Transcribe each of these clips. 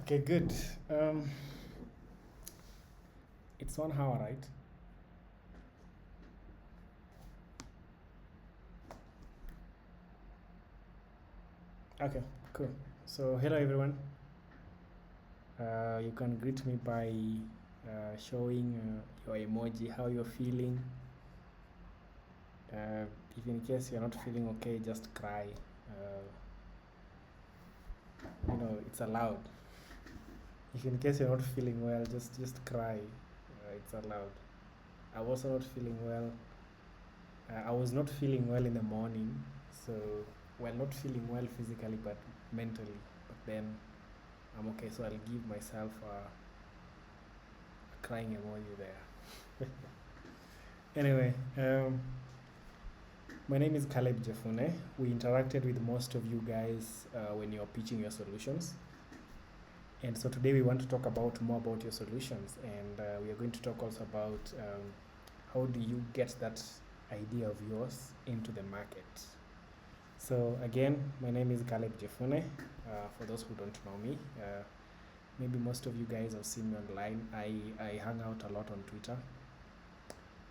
Okay, good. It's 1 hour, right? Okay, cool. So, hello everyone. You can greet me by showing your emoji, how you're feeling. If in case you're not feeling okay, just cry. It's allowed. If in case you're not feeling well, just cry. It's allowed. I was not feeling well. I was not feeling well in the morning, so not feeling well physically, but mentally. But then I'm okay, so I'll give myself a crying emoji there. Anyway, my name is Caleb Jefune. We interacted with most of you guys when you're pitching your solutions. And so today we want to talk about more about your solutions, and we are going to talk also about how do you get that idea of yours into the market. So again, my name is Caleb Jefune. For those who don't know me, maybe most of you guys have seen me online. I hang out a lot on Twitter,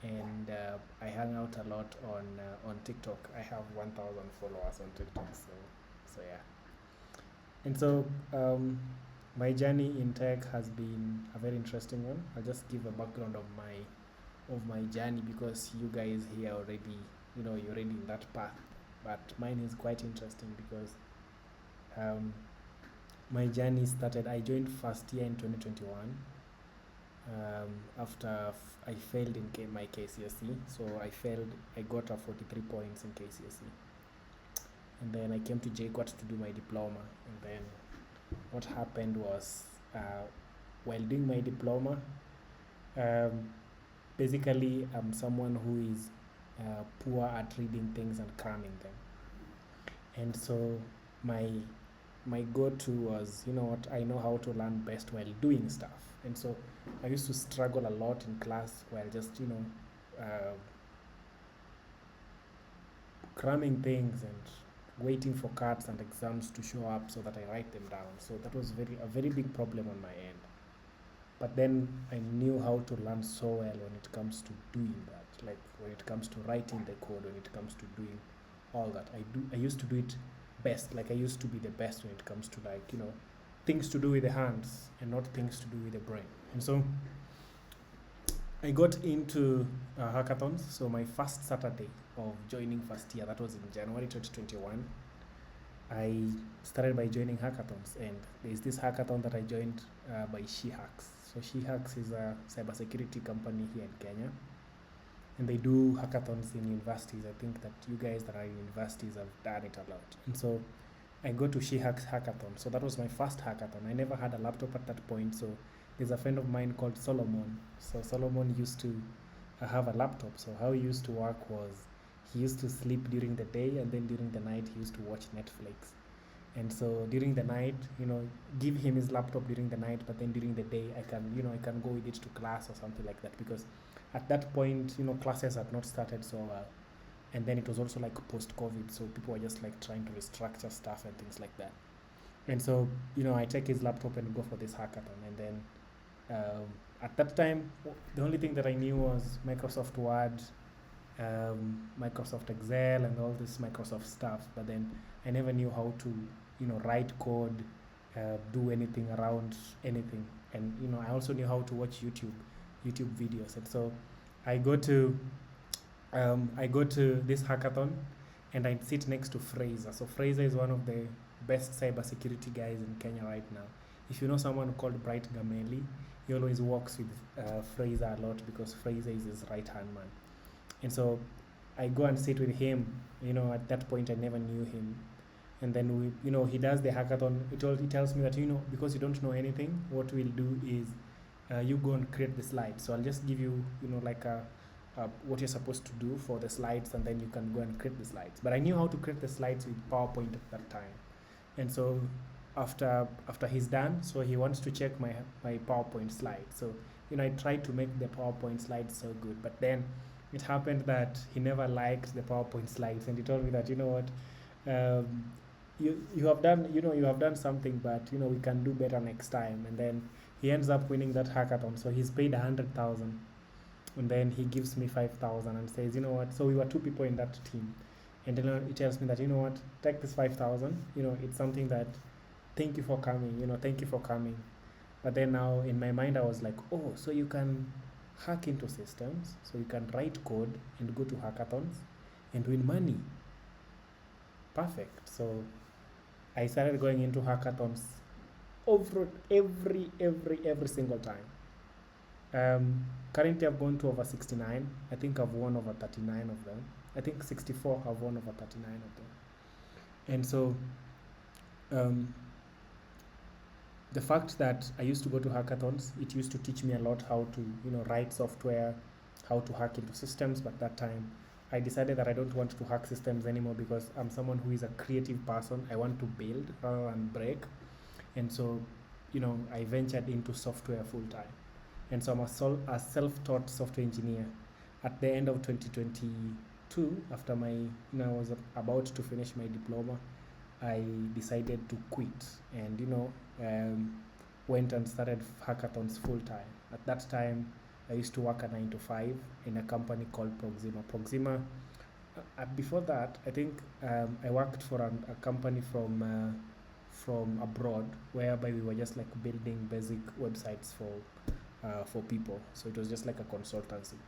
and I hang out a lot on TikTok. I have 1,000 followers on TikTok, so yeah. And so my journey in tech has been a very interesting one. I'll just give a background of my journey, because you guys here already, you're already in that path. But mine is quite interesting because my journey started. I joined first year in 2021 after I failed in my KCSE. So I got a 43 points in KCSE. And then I came to JQuat to do my diploma. And then what happened was, while doing my diploma, basically I'm someone who is poor at reading things and cramming them. And so my go-to was, what, I know how to learn best while doing stuff. And so I used to struggle a lot in class while just, cramming things and waiting for cards and exams to show up so that I write them down. So that was a very big problem on my end. But then I knew how to learn so well when it comes to doing that, like when it comes to writing the code, when it comes to doing all that. I used to do it best. Like I used to be the best when it comes to, like, things to do with the hands and not things to do with the brain. And so I got into hackathons. So my first Saturday of joining first year, that was in January 2021, I started by joining hackathons. And there's this hackathon that I joined by SheHacks. So SheHacks is a cybersecurity company here in Kenya, and they do hackathons in universities. I think that you guys that are in universities have done it a lot. And so I go to SheHacks hackathon. So that was my first hackathon. I never had a laptop at that point. So there's a friend of mine called Solomon. So Solomon used to have a laptop. So how he used to work was, he used to sleep during the day, and then during the night he used to watch Netflix. And so during the night, give him his laptop during the night, but then during the day I can go with it to class or something like that, because at that point, classes had not started so well. And then it was also like post-COVID, so people were just like trying to restructure stuff and things like that. And so, I take his laptop and go for this hackathon. And then at that time, the only thing that I knew was Microsoft Word, Microsoft Excel, and all this Microsoft stuff. But then I never knew how to, write code, do anything around anything. And, I also knew how to watch YouTube videos. And so I go to this hackathon, and I sit next to Fraser. So Fraser is one of the best cybersecurity guys in Kenya right now. If you know someone called Bright Gameli, he always works with Fraser a lot, because Fraser is his right-hand man. And so I go and sit with him. At that point I never knew him. And then he does the hackathon. He tells me that, because you don't know anything, what we'll do is you go and create the slides. So I'll just give you, like what you're supposed to do for the slides, and then you can go and create the slides. But I knew how to create the slides with PowerPoint at that time. And so after he's done, so he wants to check my PowerPoint slides. So I tried to make the PowerPoint slides so good, but then it happened that he never liked the PowerPoint slides, and he told me that, you have done, you have done something, but we can do better next time. And then he ends up winning that hackathon, so he's paid 100,000, and then he gives me 5,000 and says, what, so we were two people in that team, and then he tells me that, what, take this 5,000, it's something that, thank you for coming, thank you for coming. But then now in my mind I was like, oh, so you can hack into systems, so you can write code and go to hackathons and win money. Perfect. So I started going into hackathons over every single time. Currently I've gone to over 69. I think I've won over 39 of them. I think 64, I've won over 39 of them. And so the fact that I used to go to hackathons, it used to teach me a lot how to, write software, how to hack into systems. But that time I decided that I don't want to hack systems anymore, because I'm someone who is a creative person. I want to build rather than break. And so, I ventured into software full time. And so I'm a self-taught software engineer. At the end of 2022, after I was about to finish my diploma, I decided to quit and, went and started hackathons full time. At that time, I used to work a 9 to 5 in a company called Proxima. Before that, I think I worked for a company from abroad, whereby we were just like building basic websites for people. So it was just like a consultancy.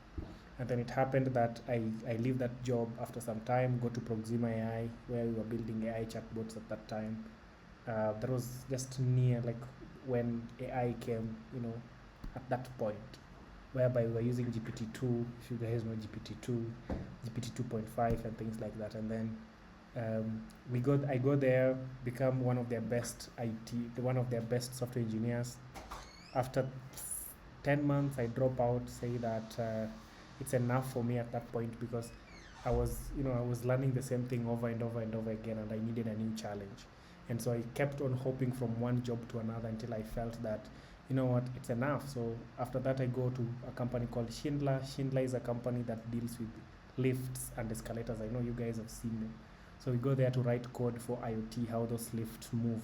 And then it happened that I leave that job after some time, go to Proxima AI, where we were building AI chatbots at that time. That was just near like when AI came, at that point, whereby we were using GPT-2, if you guys know GPT-2, GPT 2.5 and things like that. And then I go there, become one of their best one of their best software engineers. After 10 months, I drop out, say that it's enough for me at that point, because I was learning the same thing over and over and over again, and I needed a new challenge. And so I kept on hopping from one job to another until I felt that, it's enough. So after that, I go to a company called Schindler. Schindler is a company that deals with lifts and escalators. I know you guys have seen them. So we go there to write code for IoT, how those lifts move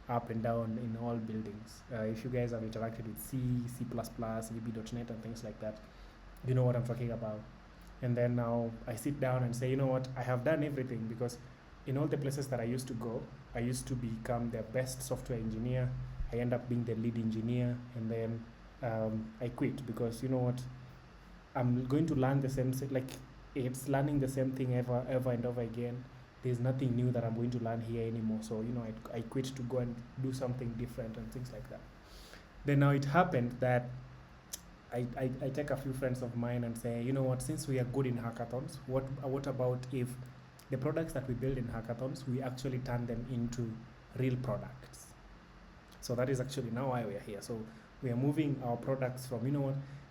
up and down in all buildings. If you guys have interacted with C, C++, VB.NET and things like that, you know what I'm talking about. And then now I sit down and say, I have done everything, because in all the places that I used to go, I used to become the best software engineer. I end up being the lead engineer, and then I quit, because I'm going to learn the same, like it's learning the same thing over and over again. There's nothing new that I'm going to learn here anymore. So, I quit to go and do something different and things like that. Then now it happened that I take a few friends of mine and say, since we are good in hackathons, what about if the products that we build in hackathons, we actually turn them into real products? So that is actually now why we are here. So we are moving our products from,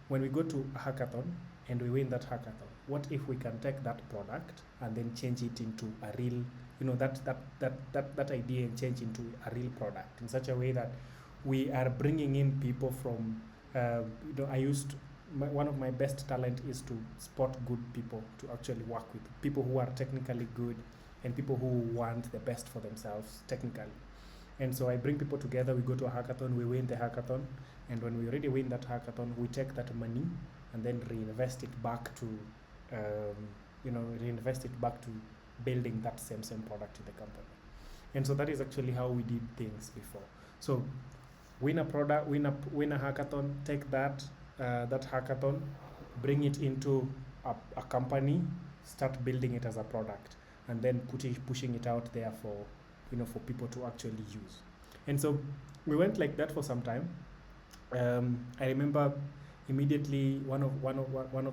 when we go to a hackathon and we win that hackathon, what if we can take that product and then change it into a real, that idea, and change into a real product in such a way that we are bringing in people from, one of my best talent is to spot good people to actually work with, people who are technically good and people who want the best for themselves technically. And so I bring people together, we go to a hackathon, we win the hackathon, and when we already win that hackathon, we take that money and then reinvest it back to building that same product in the company. And so that is actually how we did things before. So win a product, win a hackathon, take that hackathon, bring it into a company, start building it as a product, and then pushing it out there for people to actually use. And so we went like that for some time. I remember immediately one of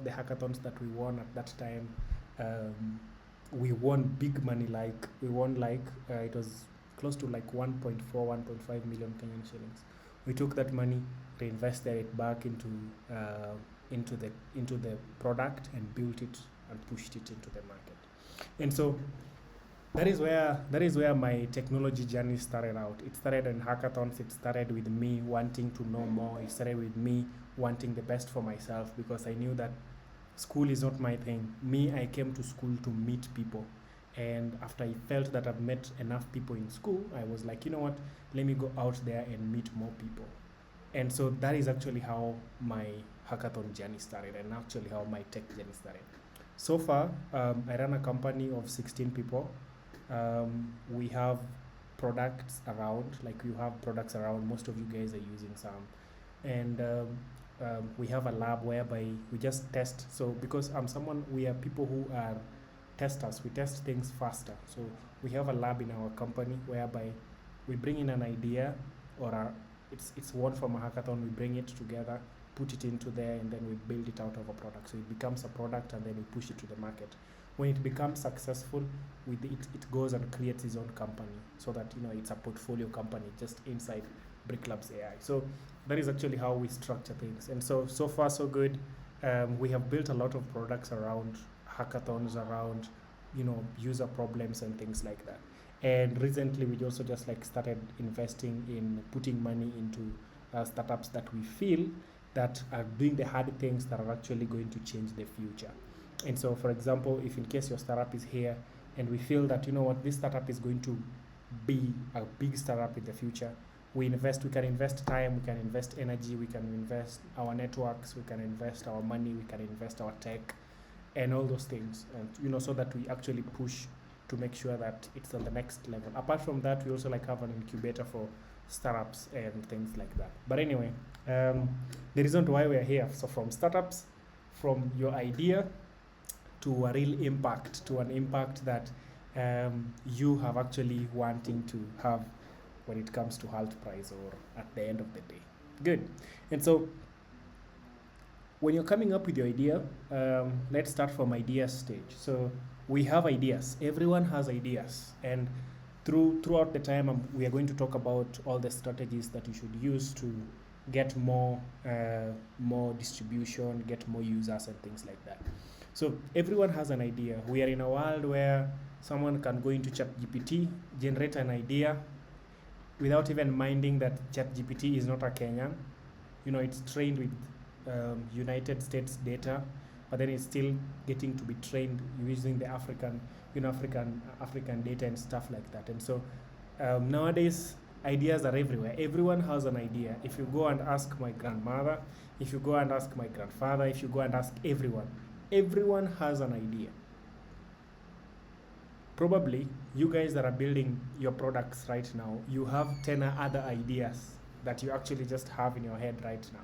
the hackathons that we won at that time, we won big money. Like we won it was close to like 1.5 million Kenyan shillings. We took that money, reinvested it back into the product, and built it and pushed it into the market. And so that is where my technology journey started out. It started in hackathons. It started with me wanting to know more. It started with me wanting the best for myself, because I knew that school is not my thing. I came to school to meet people, And after I felt that I've met enough people in school, I was like, you know what, let me go out there and meet more people. And so that is actually how my hackathon journey started, and actually how my tech journey started. So far, I run a company of 16 people. We have products around, like you have products around, most of you guys are using some. And we have a lab whereby we just test. So because we are people who are testers, we test things faster. So we have a lab in our company whereby we bring in an idea, or it's one from a hackathon, we bring it together, put it into there, and then we build it out of a product. So it becomes a product, and then we push it to the market. When it becomes successful, it goes and creates its own company, so that it's a portfolio company just inside Bricklabs AI. So that is actually how we structure things. And so far so good. We have built a lot of products around hackathons, around user problems and things like that. And recently we also just started investing in putting money into startups that we feel that are doing the hard things that are actually going to change the future. And so, for example, if in case your startup is here and we feel that this startup is going to be a big startup in the future, we can invest time, we can invest energy, we can invest our networks, we can invest our money, we can invest our tech and all those things, and so that we actually push to make sure that it's on the next level. Apart from that, we also have an incubator for startups and things like that. But anyway, the reason why we're here, so from startups, from your idea to a real impact, to an impact that you have actually wanting to have when it comes to Hult prize or at the end of the day. Good. And so when you're coming up with your idea, let's start from idea stage. So we have ideas. Everyone has ideas. And throughout the time, we are going to talk about all the strategies that you should use to get more distribution, get more users and things like that. So everyone has an idea. We are in a world where someone can go into ChatGPT, generate an idea without even minding that ChatGPT is not a Kenyan. It's trained with United States data, but then it's still getting to be trained using the African data and stuff like that. And so nowadays, ideas are everywhere. Everyone has an idea. If you go and ask my grandmother, if you go and ask my grandfather, if you go and ask everyone has an idea. Probably you guys that are building your products right now, you have 10 other ideas that you actually just have in your head right now.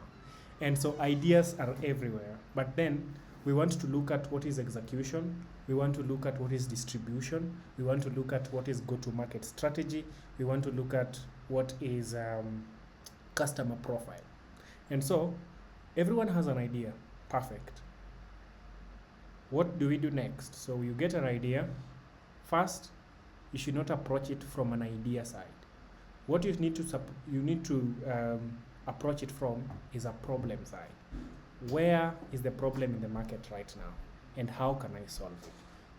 And so ideas are everywhere. But then we want to look at what is execution. We want to look at what is distribution. We want to look at what is go-to-market strategy. We want to look at what is customer profile. And so everyone has an idea. Perfect. What do we do next? So you get an idea. First, you should not approach it from an idea side. What you need to approach it from is a problem side. Where is the problem in the market right now, and how can I solve it?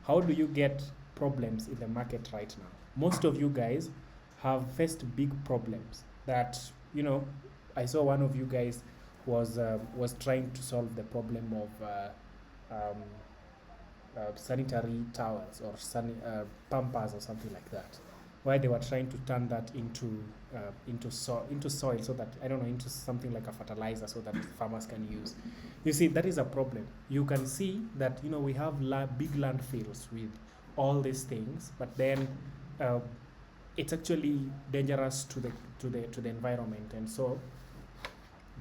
How do you get problems in the market right now? Most of you guys have faced big problems that I saw one of you guys was trying to solve the problem of sanitary towels or pampers or something like that, why they were trying to turn that into soil, so that into something like a fertilizer, so that farmers can use. You see, that is a problem. You can see that we have big landfills with all these things, but then it's actually dangerous to the environment, and so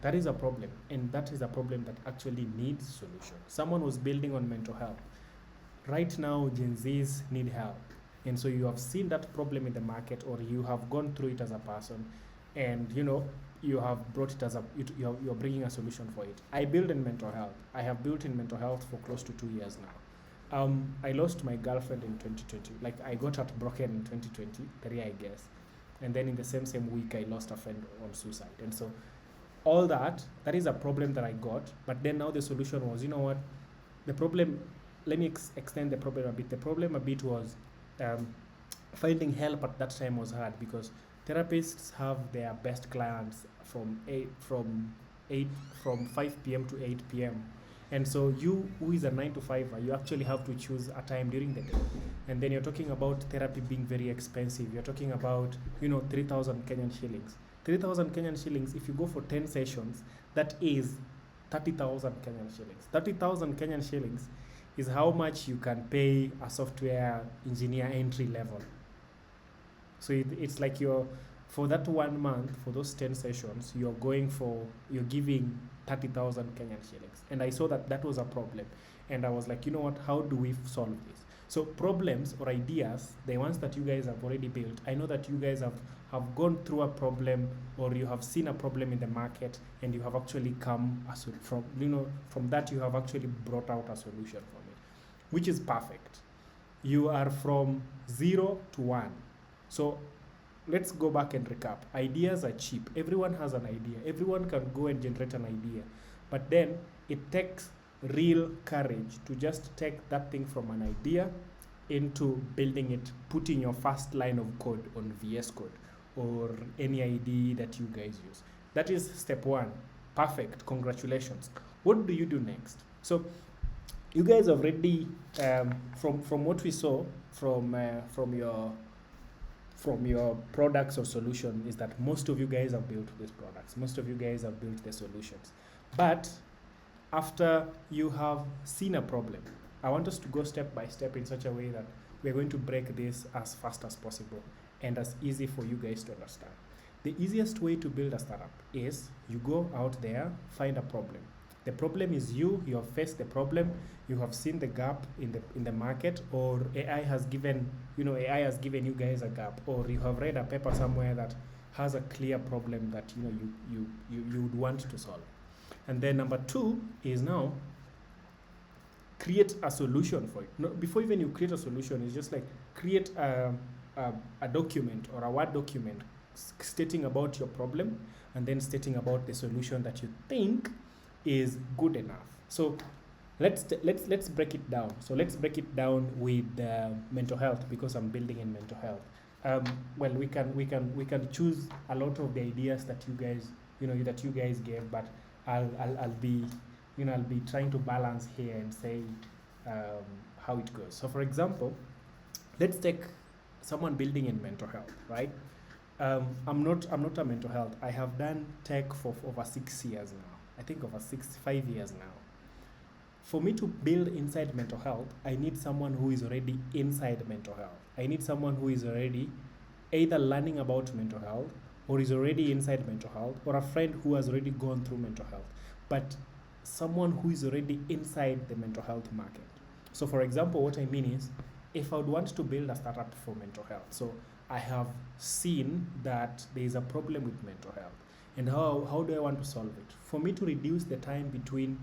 that is a problem, and that is a problem that actually needs solution. Someone was building on mental health. Right now, Gen Zs need help. And so you have seen that problem in the market, or you have gone through it as a person, and you have brought it as you're bringing a solution for it. I build in mental health. I have built in mental health for close to 2 years now. I lost my girlfriend in 2020. I got heartbroken in 2023, I guess. And then in the same week, I lost a friend on suicide. And so all that is a problem that I got. But then now the solution was, the problem, let me extend the problem a bit. The problem a bit was finding help at that time was hard, because therapists have their best clients from 5 p.m. to 8 p.m. And so you who is a 9 to 5, you actually have to choose a time during the day. And then you're talking about therapy being very expensive. You're talking about, 3,000 Kenyan shillings. 3,000 Kenyan shillings, if you go for 10 sessions, that is 30,000 Kenyan shillings. 30,000 Kenyan shillings is how much you can pay a software engineer entry level. So it's like for that 1 month, for those 10 sessions, you're giving 30,000 Kenyan shillings. And I saw that was a problem. And I was like, you know what, how do we solve this? So problems or ideas, the ones that you guys have already built, I know that you guys have gone through a problem, or you have seen a problem in the market, and you have actually come from that you have actually brought out a solution from it, which is perfect. You are from 0 to 1. So let's go back and recap. Ideas are cheap. Everyone has an idea. Everyone can go and generate an idea. But then it takes real courage to just take that thing from an idea into building it, putting your first line of code on VS Code or any IDE that you guys use. That is step 1. Perfect. Congratulations. What do you do next? So you guys already, from what we saw from your products or solution, is that most of you guys have built these products. Most of you guys have built the solutions. But after you have seen a problem, I want us to go step by step in such a way that we're going to break this as fast as possible and as easy for you guys to understand. The easiest way to build a startup is you go out there, find a problem. The problem is you have faced the problem, you have seen the gap in the market, or AI has given you guys a gap, or you have read a paper somewhere that has a clear problem that you would want to solve. And then number 2 is now create a solution for it. No, before even you create a solution, it's just like create a document or a Word document stating about your problem, and then stating about the solution that you think is good enough. So let's break it down. So let's break it down with mental health, because I'm building in mental health. Well, we can choose a lot of the ideas that you guys gave, but I'll be trying to balance here and say how it goes. So for example, let's take someone building in mental health, right? I'm not a mental health. I have done tech for over 6 years now. I think over 5 years now. For me to build inside mental health, I need someone who is already inside mental health. I need someone who is already either learning about mental health, or is already inside mental health, or a friend who has already gone through mental health, but someone who is already inside the mental health market. So for example, what I mean is, if I would want to build a startup for mental health, so I have seen that there is a problem with mental health, and how do I want to solve it? For me to reduce the time between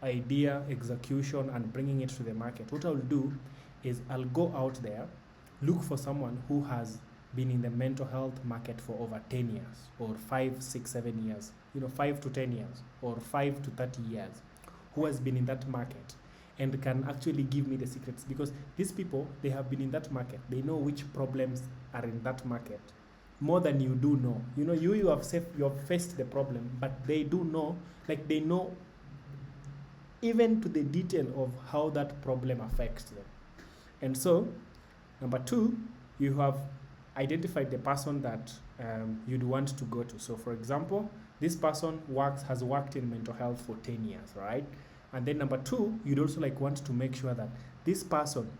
idea, execution, and bringing it to the market, what I'll do is I'll go out there, look for someone who has been in the mental health market for over 10 years, or 5, 6, 7 years, 5 to 10 years, or 5 to 30 years, who has been in that market and can actually give me the secrets, because these people, they have been in that market. They know which problems are in that market more than you do know. You have faced the problem, but they do know, they know even to the detail of how that problem affects them. And so, number 2, you have identified the person that you'd want to go to. So for example, this person has worked in mental health for 10 years, right? And then number 2, you'd also want to make sure that this person,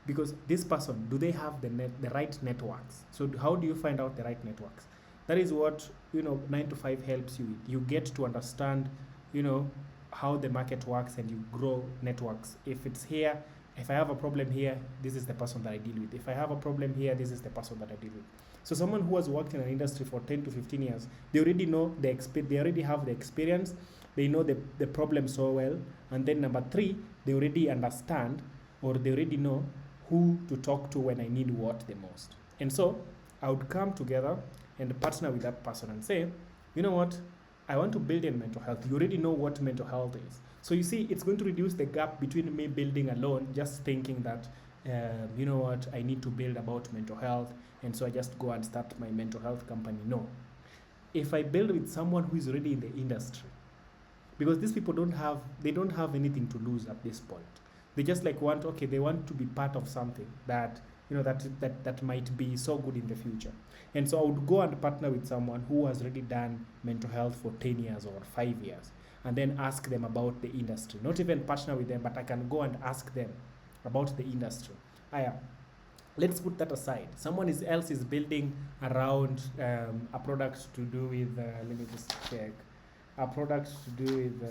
do they have the right networks? So how do you find out the right networks? That is what 9 to 5 helps you with. You get to understand how the market works, and you grow networks. If I have a problem here, this is the person that I deal with. If I have a problem here, this is the person that I deal with. So someone who has worked in an industry for 10 to 15 years, they already know they already have the experience, they know the problem so well. And then number 3, they already understand, or they already know who to talk to when I need what the most. And so I would come together and partner with that person and say, you know what, I want to build in mental health. You already know what mental health is. So you see, it's going to reduce the gap between me building alone, just thinking that, you know what, I need to build about mental health, and so I just go and start my mental health company. No. If I build with someone who is already in the industry, because these people don't have anything to lose at this point. They just like they want to be part of something that that might be so good in the future. And so I would go and partner with someone who has already done mental health for 10 years or 5 years, and then ask them about the industry. Not even partner with them, but I can go and ask them about the industry. Let's put that aside. Someone else is building around a product to do with, let me just check, a product to do with,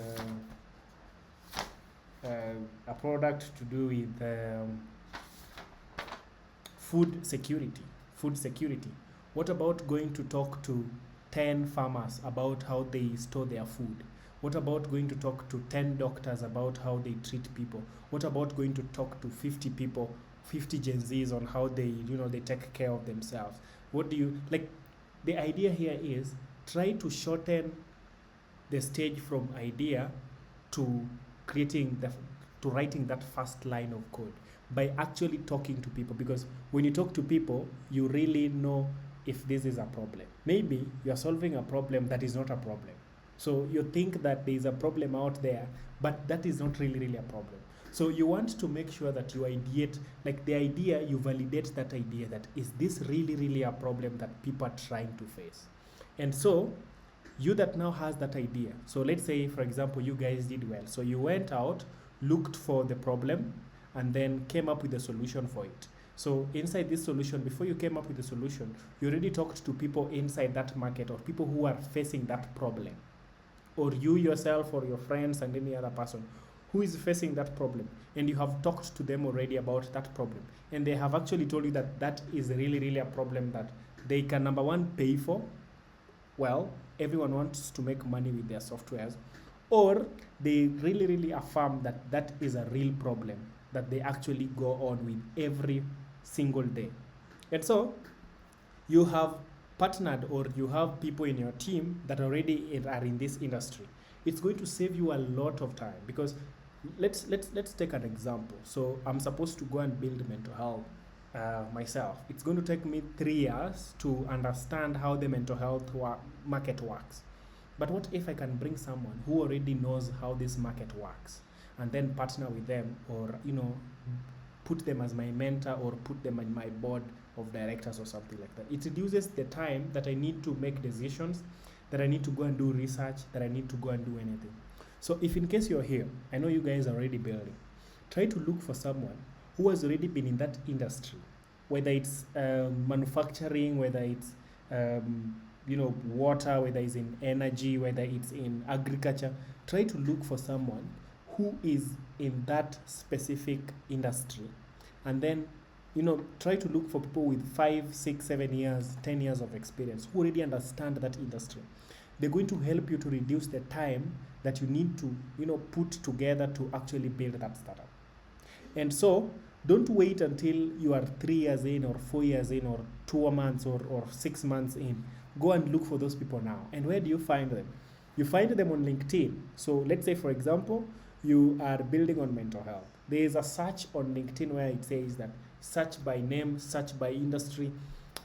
food security. Food security. What about going to talk to 10 farmers about how they store their food? What about going to talk to 10 doctors about how they treat people? What about going to talk to 50 people, 50 Gen Zs on how they take care of themselves? What do you like? The idea here is try to shorten the stage from idea to to writing that first line of code by actually talking to people, because when you talk to people, you really know if this is a problem. Maybe you're solving a problem that is not a problem. So you think that there is a problem out there, but that is not really a problem. So you want to make sure that you ideate, like the idea, you validate that idea, that is this really a problem that people are trying to face. And so you that now has that idea. So let's say, for example, you guys did well. So you went out, looked for the problem, and then came up with a solution for it. So inside this solution, before you came up with the solution, you already talked to people inside that market, or people who are facing that problem, or you yourself or your friends and any other person who is facing that problem, and you have talked to them already about that problem, and they have actually told you that that is really a problem that they can, number one, pay for. Well, everyone wants to make money with their softwares, or they really affirm that that is a real problem that they actually go on with every single day. And so you have partnered, or you have people in your team that already are in this industry. It's going to save you a lot of time, because let's take an example. So I'm supposed to go and build mental health myself. It's going to take me 3 years to understand how the mental health market works. But what if I can bring someone who already knows how this market works, and then partner with them, or put them as my mentor, or put them in my board of directors or something like that? It reduces the time that I need to make decisions, that I need to go and do research, that I need to go and do anything. So if in case you're here, I know you guys are already building, try to look for someone who has already been in that industry, whether it's manufacturing, whether it's water, whether it's in energy, whether it's in agriculture. Try to look for someone who is in that specific industry, and then try to look for people with 5, 6, 7 years, 10 years of experience who already understand that industry. They're going to help you to reduce the time that you need to put together to actually build that startup. And so don't wait until you are 3 years in, or 4 years in, or 2 months, or 6 months in. Go and look for those people now. And where do you find them? You find them on LinkedIn. So let's say, for example, you are building on mental health. There is a search on LinkedIn where it says that search by name, search by industry,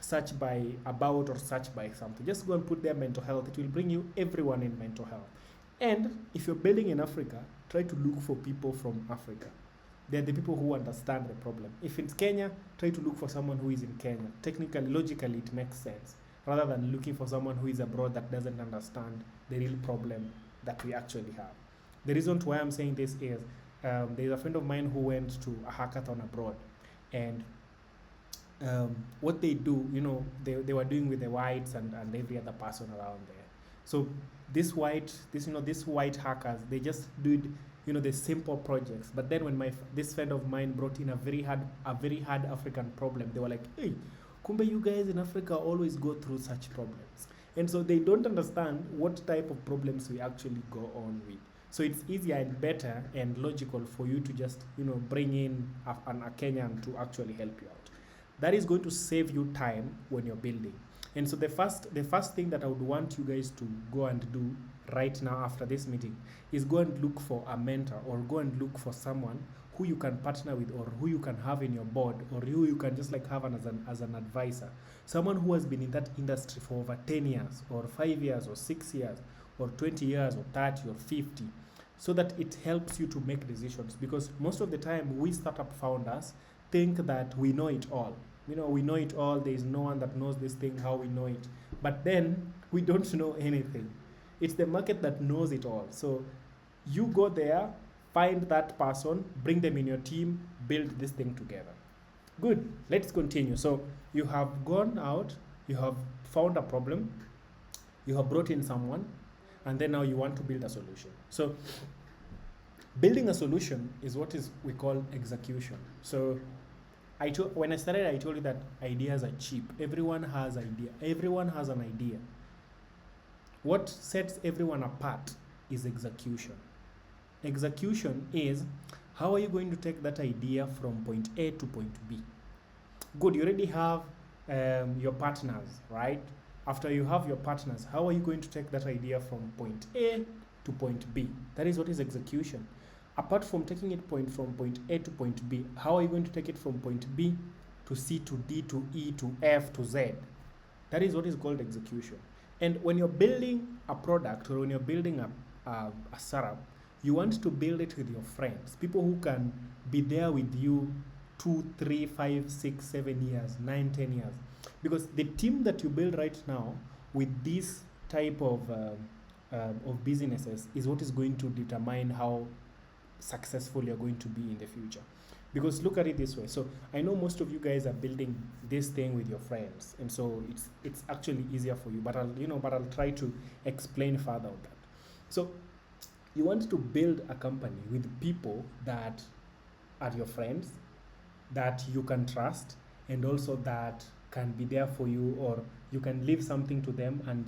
search by about, or search by something. Just go and put their mental health. It will bring you everyone in mental health. And if you're building in Africa, try to look for people from Africa. They're the people who understand the problem. If it's Kenya, try to look for someone who is in Kenya. Technically, logically, it makes sense, rather than looking for someone who is abroad that doesn't understand the real problem that we actually have. The reason why I'm saying this is there's a friend of mine who went to a hackathon abroad, and what they do, they were doing with the whites and every other person around there. So these white hackers, they just did the simple projects. But then when this friend of mine brought in a very hard African problem, they were like, hey, kumbe you guys in Africa always go through such problems. And so they don't understand what type of problems we actually go on with. So it's easier and better and logical for you to just bring in a Kenyan to actually help you out. That is going to save you time when you're building. And so the first thing that I would want you guys to go and do right now after this meeting is go and look for a mentor, or go and look for someone who you can partner with, or who you can have in your board, or who you can just have as an advisor. Someone who has been in that industry for over 10 years, or 5 years, or 6 years, or 20 years or 30 or 50, so that it helps you to make decisions. Because most of the time, we startup founders think that we know it all. We know it all. There is no one that knows this thing how we know it. But then we don't know anything. It's the market that knows it all. So you go there, find that person, bring them in your team, build this thing together. Good. Let's continue. So you have gone out, you have found a problem, you have brought in someone, and then now you want to build a solution. So building a solution is what we call execution. So when I started, I told you that ideas are cheap. Everyone has idea. Everyone has an idea. What sets everyone apart is execution. Execution is, how are you going to take that idea from point A to point B? Good, you already have your partners, right? After you have your partners, how are you going to take that idea from point A to point B? That is what is execution. Apart from taking it from point A to point B, how are you going to take it from point B to C to D to E to F to Z? That is what is called execution. And when you're building a product, or when you're building a startup, you want to build it with your friends, people who can be there with you 2, 3, 5, 6, 7 years, 9, 10 years. Because the team that you build right now with this type of businesses is what is going to determine how successful you're going to be in the future. Because look at it this way. So I know most of you guys are building this thing with your friends, and so it's actually easier for you. But I'll try to explain further on that. So you want to build a company with people that are your friends, that you can trust, and also that can be there for you, or you can leave something to them, and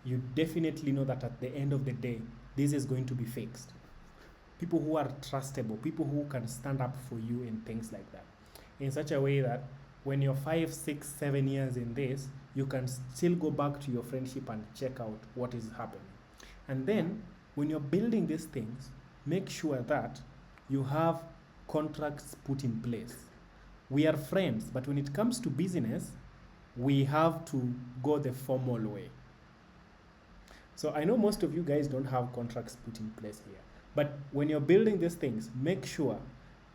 you definitely know that at the end of the day, this is going to be fixed. People who are trustable, people who can stand up for you and things like that, in such a way that when you're 5, 6, 7 years in this, you can still go back to your friendship and check out what is happening. And then when you're building these things, make sure that you have contracts put in place. We are friends, but when it comes to business, we have to go the formal way. So I know most of you guys don't have contracts put in place here. But when you're building these things, make sure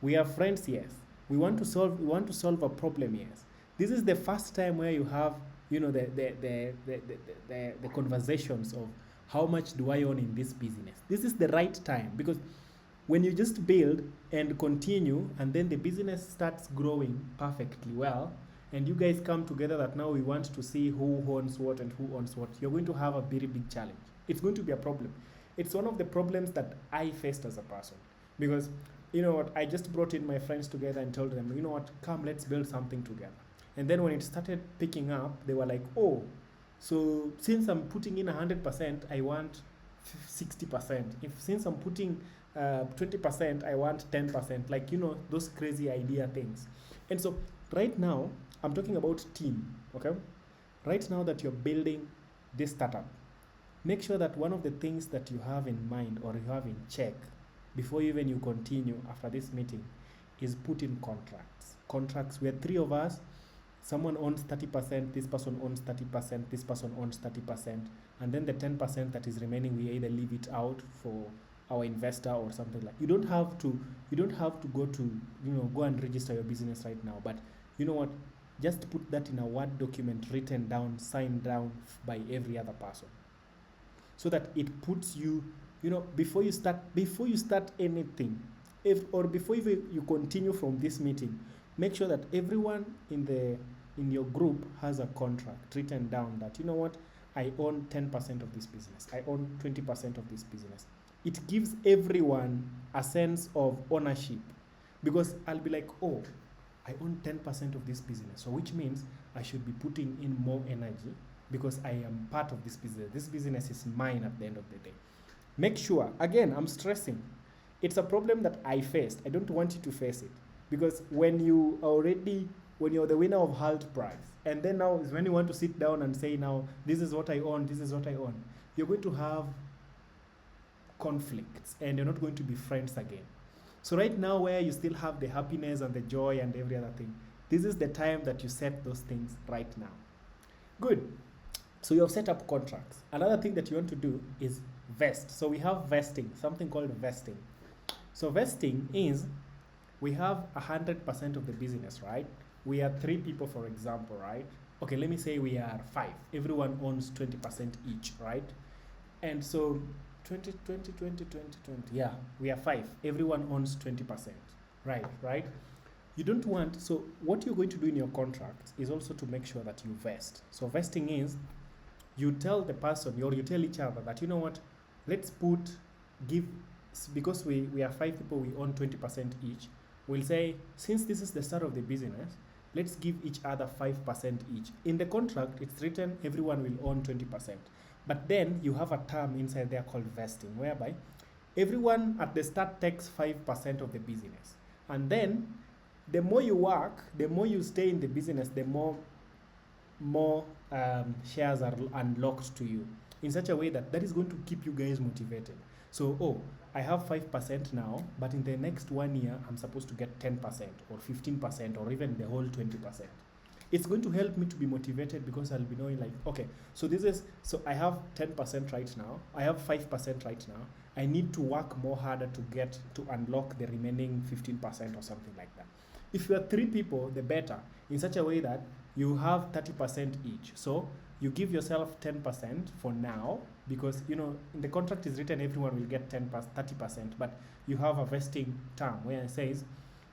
we are friends, yes. We want to solve a problem, yes. This is the first time where you have, the conversations of how much do I own in this business. This is the right time, because when you just build and continue, and then the business starts growing perfectly well, and you guys come together that now we want to see who owns what and who owns what, you're going to have a very big challenge. It's going to be a problem. It's one of the problems that I faced as a person, because I just brought in my friends together and told them, come, let's build something together. And then when it started picking up, they were like, oh, so since I'm putting in 100%, I want 60%. Since I'm putting 20%, I want 10%. Like, those crazy idea things. And so right now, I'm talking about team, okay? Right now that you're building this startup, make sure that one of the things that you have in mind, or you have in check before you continue after this meeting, is put in contracts. Contracts where 3 of us, someone owns 30%, this person owns 30%, this person owns 30%, and then the 10% that is remaining, we either leave it out for our investor or something like. You don't have to go and register your business right now, but you know what? Just put that in a Word document, written down, signed down by every other person, so that it puts you, before you start anything, before you continue from this meeting, make sure that everyone in your group has a contract written down that, I own 10% of this business, I own 20% of this business. It gives everyone a sense of ownership, because I'll be like, oh, I own 10% of this business, so which means I should be putting in more energy, because I am part of this business. This business is mine at the end of the day. Make sure, again, I'm stressing, it's a problem that I faced. I don't want you to face it, because when you're the winner of Hult prize, and then now is when you want to sit down and say, now, this is what I own, this is what I own, you're going to have conflicts, and you're not going to be friends again. So right now, where you still have the happiness and the joy and every other thing, this is the time that you set those things right now. Good. So you have set up contracts. Another thing that you want to do is vest. So we have vesting, something called vesting. So vesting is we have 100% of the business, right? We are 3 people, for example, right? Okay, let me say we are 5. Everyone owns 20% each, right? And so 20, 20, 20, 20, 20. Yeah, we are 5. Everyone owns 20%, right? You don't want, so what you're going to do in your contract is also to make sure that you vest. So vesting is you tell the person or you tell each other that, you know what, let's give, because we are 5 people, we own 20% each. We'll say, since this is the start of the business, let's give each other 5% each. In the contract, it's written everyone will own 20%. But then you have a term inside there called vesting, whereby everyone at the start takes 5% of the business. And then the more you work, the more you stay in the business, the more shares are unlocked to you in such a way that is going to keep you guys motivated. So, I have 5% now, but in the next 1 year, I'm supposed to get 10% or 15% or even the whole 20%. It's going to help me to be motivated because I'll be knowing like, okay, so I have 10% right now, I have 5% right now, I need to work more harder to unlock the remaining 15% or something like that. If you are 3 people, the better, in such a way that you have 30% each. So you give yourself 10% for now, because in the contract is written everyone will get 30%, but you have a vesting term where it says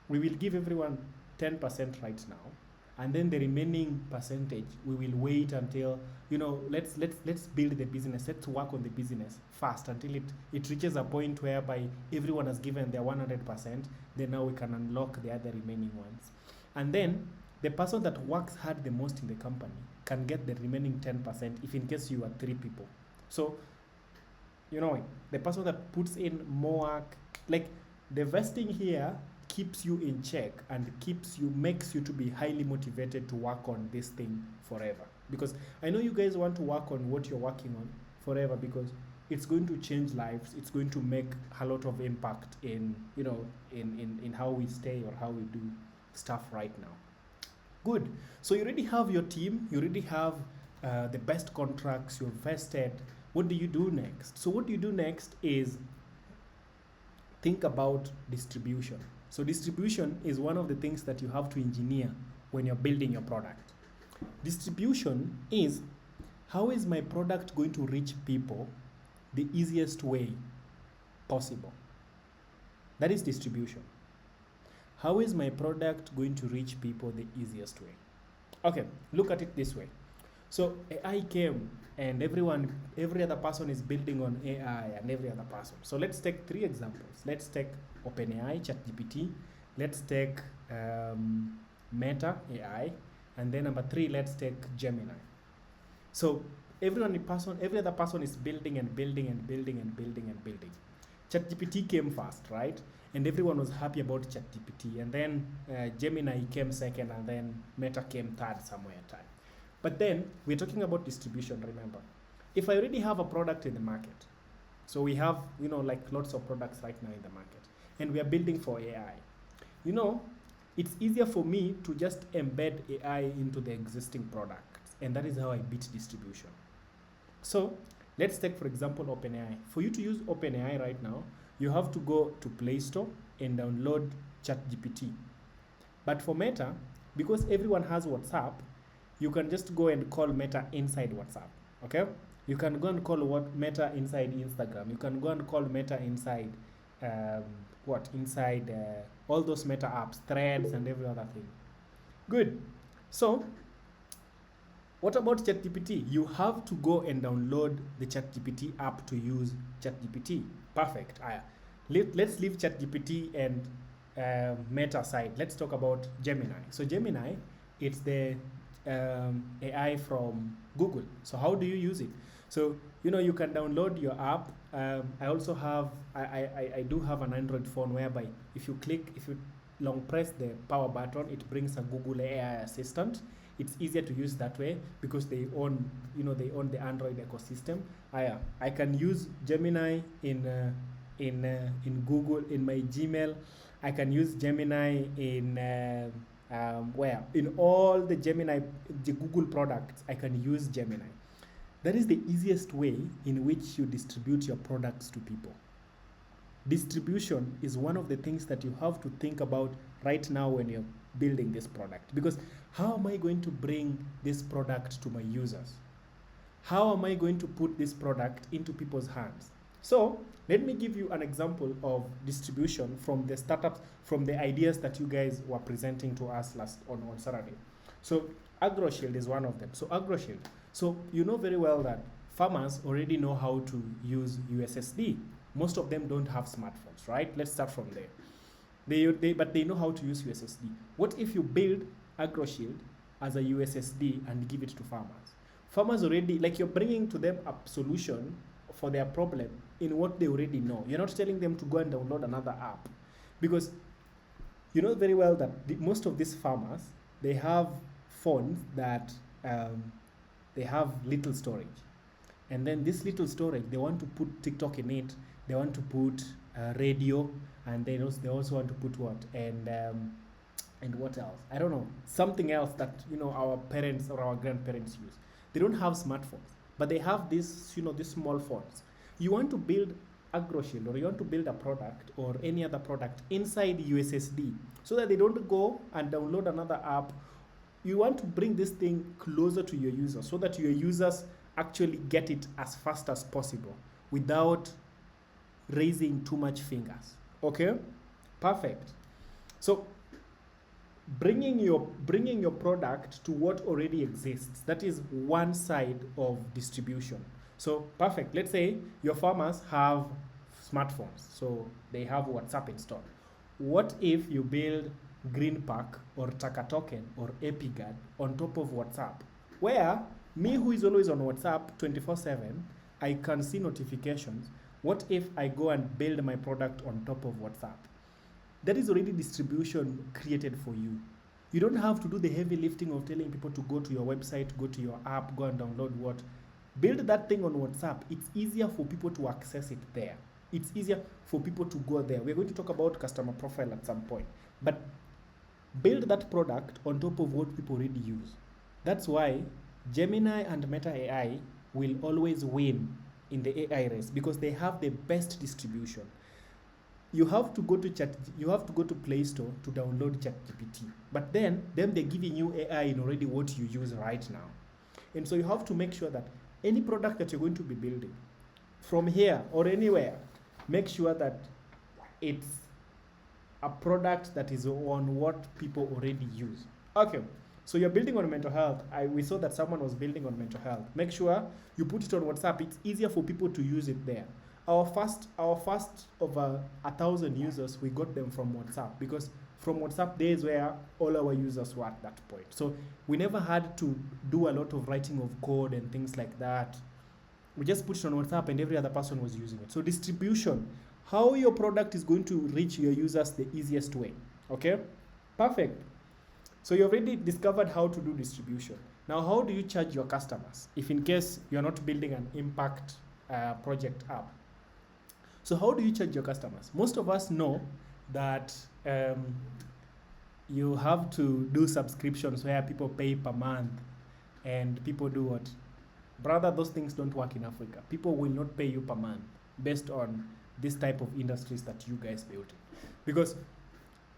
we will give everyone 10% right now, and then the remaining percentage we will wait until let's build the business, let's work on the business fast until it reaches a point whereby everyone has given their 100%, then now we can unlock the other remaining ones. And then the person that works hard the most in the company can get the remaining 10% if in case you are 3 people. So, the person that puts in more work, like the vesting here keeps you in check and makes you to be highly motivated to work on this thing forever. Because I know you guys want to work on what you're working on forever, because it's going to change lives. It's going to make a lot of impact in how we stay or how we do stuff right now. Good. So you already have your team. You already have the best contracts. You're vested. What do you do next? So what you do next is think about distribution. So distribution is one of the things that you have to engineer when you're building your product. Distribution is, how is my product going to reach people the easiest way possible? That is distribution. How is my product going to reach people the easiest way? Okay, look at it this way. So AI came and every other person is building on AI and every other person. So let's take 3 examples. Let's take OpenAI, ChatGPT. Let's take Meta AI. And then number 3, let's take Gemini. So every other person is building and building and building and building and building. ChatGPT came first, right? And everyone was happy about ChatGPT. And then Gemini came second, and then Meta came third somewhere time. But then we're talking about distribution, remember. If I already have a product in the market, so we have, like lots of products right now in the market, and we are building for AI, it's easier for me to just embed AI into the existing products, and that is how I beat distribution. So let's take, for example, OpenAI. For you to use OpenAI right now, you have to go to Play Store and download ChatGPT. But for Meta, because everyone has WhatsApp, you can just go and call Meta inside WhatsApp, okay? You can go and call Meta inside Instagram. You can go and call Meta inside, all those Meta apps, Threads, and every other thing. Good. So, what about ChatGPT? You have to go and download the ChatGPT app to use ChatGPT. Perfect. Let's leave ChatGPT and Meta side. Let's talk about Gemini. So Gemini, it's the AI from Google. So how do you use it? So you can download your app. I do have an Android phone whereby if you long press the power button, it brings a Google AI assistant. It's easier to use that way because they own the Android ecosystem. I can use Gemini in Google, in my Gmail. I can use Gemini in in all the Google products. I can use Gemini. That is the easiest way in which you distribute your products to people. Distribution is one of the things that you have to think about right now when you're building this product. Because how am I going to bring this product to my users? How am I going to put this product into people's hands? So let me give you an example of distribution from the startups, from the ideas that you guys were presenting to us last on Saturday. So AgroShield is one of them. So AgroShield. So you know very well that farmers already know how to use USSD. Most of them don't have smartphones, right? Let's start from there. But they know how to use USSD. What if you build AgroShield as a USSD and give it to farmers? Farmers already, like, you're bringing to them a solution for their problem in what they already know. You're not telling them to go and download another app, because you know very well that most of these farmers, they have phones that they have little storage, and then this little storage, they want to put TikTok in it, they want to put radio, and they also want to put what, and what else, I don't know, something else that our parents or our grandparents use. They don't have smartphones, but they have these these small phones. You want to build AgroShield, or you want to build a product or any other product inside USSD, so that they don't go and download another app. You want to bring this thing closer to your users, so that your users actually get it as fast as possible without raising too much fingers. Okay, perfect. So bringing your product to what already exists, that is one side of distribution. So perfect, let's say your farmers have smartphones, so they have WhatsApp installed. What if you build GreenPack or TakaToken or EpiGuard on top of WhatsApp, where me, who is always on WhatsApp 24/7, I can see notifications? What if I go and build my product on top of WhatsApp? That is already distribution created for you. You don't have to do the heavy lifting of telling people to go to your website, go to your app, go and download what. Build that thing on WhatsApp. It's easier for people to access it there. It's easier for people to go there. We're going to talk about customer profile at some point. But build that product on top of what people already use. That's why Gemini and Meta AI will always win in the AI race, because they have the best distribution. You have to go to Play Store to download ChatGPT, but then they're giving you AI in already what you use right now. And so you have to make sure that any product that you're going to be building from here or anywhere, make sure that it's a product that is on what people already use. Okay, so you're building on mental health. We saw that someone was building on mental health. Make sure you put it on WhatsApp. It's easier for people to use it there. Our first over 1,000 users, we got them from WhatsApp, because from WhatsApp days where all our users were at that point. So we never had to do a lot of writing of code and things like that. We just put it on WhatsApp and every other person was using it. So distribution, how your product is going to reach your users the easiest way. Okay, perfect. So you already discovered how to do distribution. Now, how do you charge your customers if in case you're not building an impact project app? So how do you charge your customers? Most of us know that you have to do subscriptions where people pay per month, and people do what? Brother, those things don't work in Africa. People will not pay you per month based on this type of industries that you guys built. Because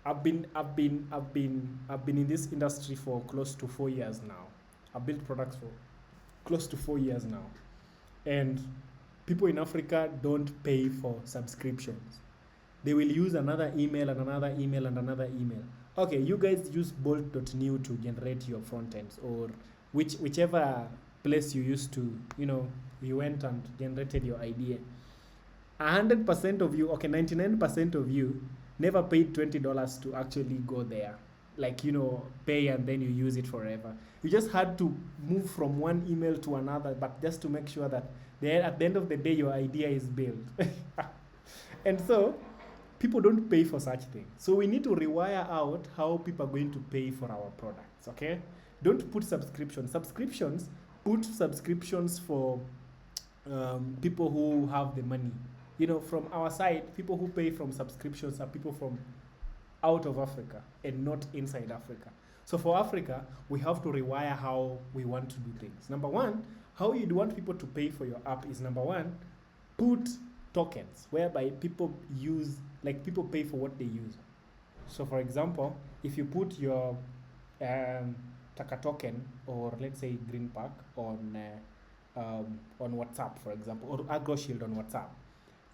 I've been in this industry for close to 4 years now. I've built products for close to 4 years now. And people in Africa don't pay for subscriptions. They will use another email and another email and another email. Okay, you guys use bolt.new to generate your front ends, or whichever place you used to, you went and generated your idea. 100% of you, okay, 99% of you never paid $20 to actually go there. Like, pay and then you use it forever. You just had to move from one email to another, but just to make sure that at the end of the day, your idea is built. And so people don't pay for such things. So we need to rewire out how people are going to pay for our products, okay? Don't put subscriptions. Put subscriptions for people who have the money. From our side, people who pay from subscriptions are people from out of Africa and not inside Africa. So for Africa, we have to rewire how we want to do things. Number one, how you'd want people to pay for your app is, number one, put tokens whereby people pay for what they use. So for example, if you put your Taka token, or let's say Green Pack on WhatsApp, for example, or AgroShield on WhatsApp,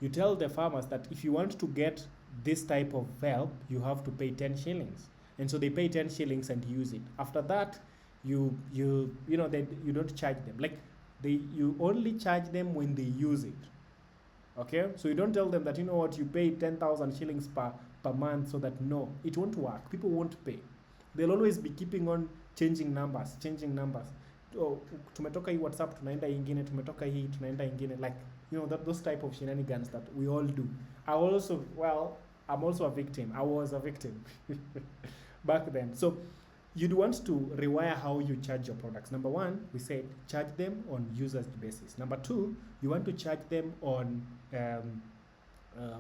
you tell the farmers that if you want to get this type of help, you have to pay 10 shillings. And so they pay 10 shillings and use it. After that, you don't charge them. You only charge them when they use it. Okay? So you don't tell them that, you pay 10,000 shillings per month, so that no, it won't work. People won't pay. They'll always be keeping on changing numbers. Oh, tumetoka hii WhatsApp tunaenda ingine, tumetoka hii tunaenda ingine, those type of shenanigans that we all do. I'm also a victim. I was a victim back then. So you'd want to rewire how you charge your products. Number one, we said charge them on users basis. Number two, you want to charge them on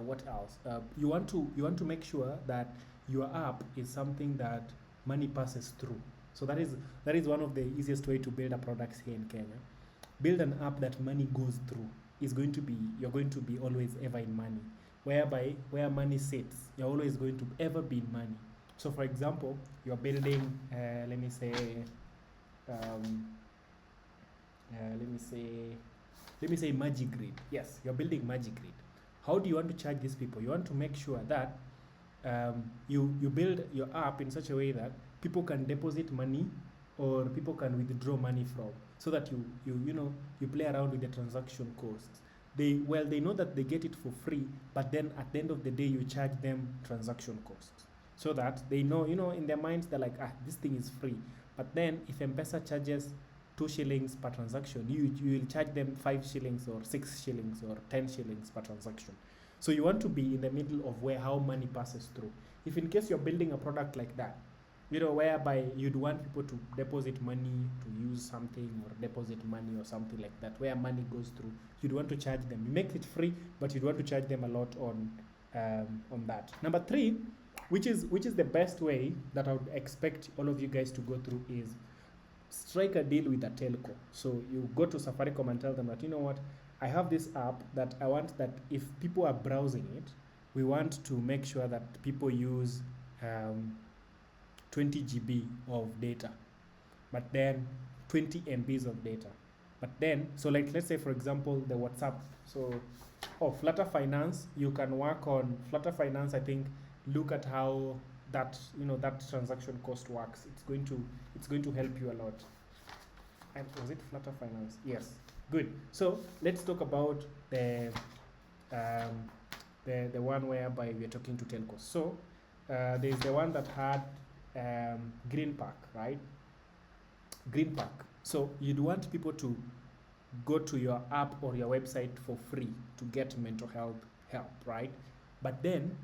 what else? You want to make sure that your app is something that money passes through. So that is one of the easiest way to build a product here in Kenya. Build an app that money goes through. You're going to be always ever in money. Whereby where money sits, you're always going to ever be in money. So for example, you're building let me say MagiGrid. Yes, you're building MagiGrid. How do you want to charge these people? You want to make sure that you build your app in such a way that people can deposit money or people can withdraw money from, so that you play around with the transaction costs. They know that they get it for free, but then at the end of the day you charge them transaction costs, so that they know, in their minds they're like, this thing is free. But then if M-Pesa charges 2 shillings per transaction, you will charge them 5 shillings or 6 shillings or 10 shillings per transaction. So you want to be in the middle of how money passes through. If in case you're building a product like that, whereby you'd want people to deposit money to use something, or deposit money or something like that, where money goes through, you'd want to charge them. You make it free, but you'd want to charge them a lot on that. Number three, which is the best way that I would expect all of you guys to go through, is strike a deal with a telco. So you go to Safaricom and tell them that, I have this app that I want that if people are browsing it, we want to make sure that people use 20 GB of data, but then 20 MBs of data. But then, so let's say for example, the WhatsApp. So, Flutter Finance, you can work on Flutter Finance. I think look at how that transaction cost works. It's going to help you a lot. And was it Flutter Finance? Yes. Good. So let's talk about the one whereby we are talking to telcos. So there's the one that had Green Pack, right? Green Pack. So you'd want people to go to your app or your website for free to get mental health help, right? But then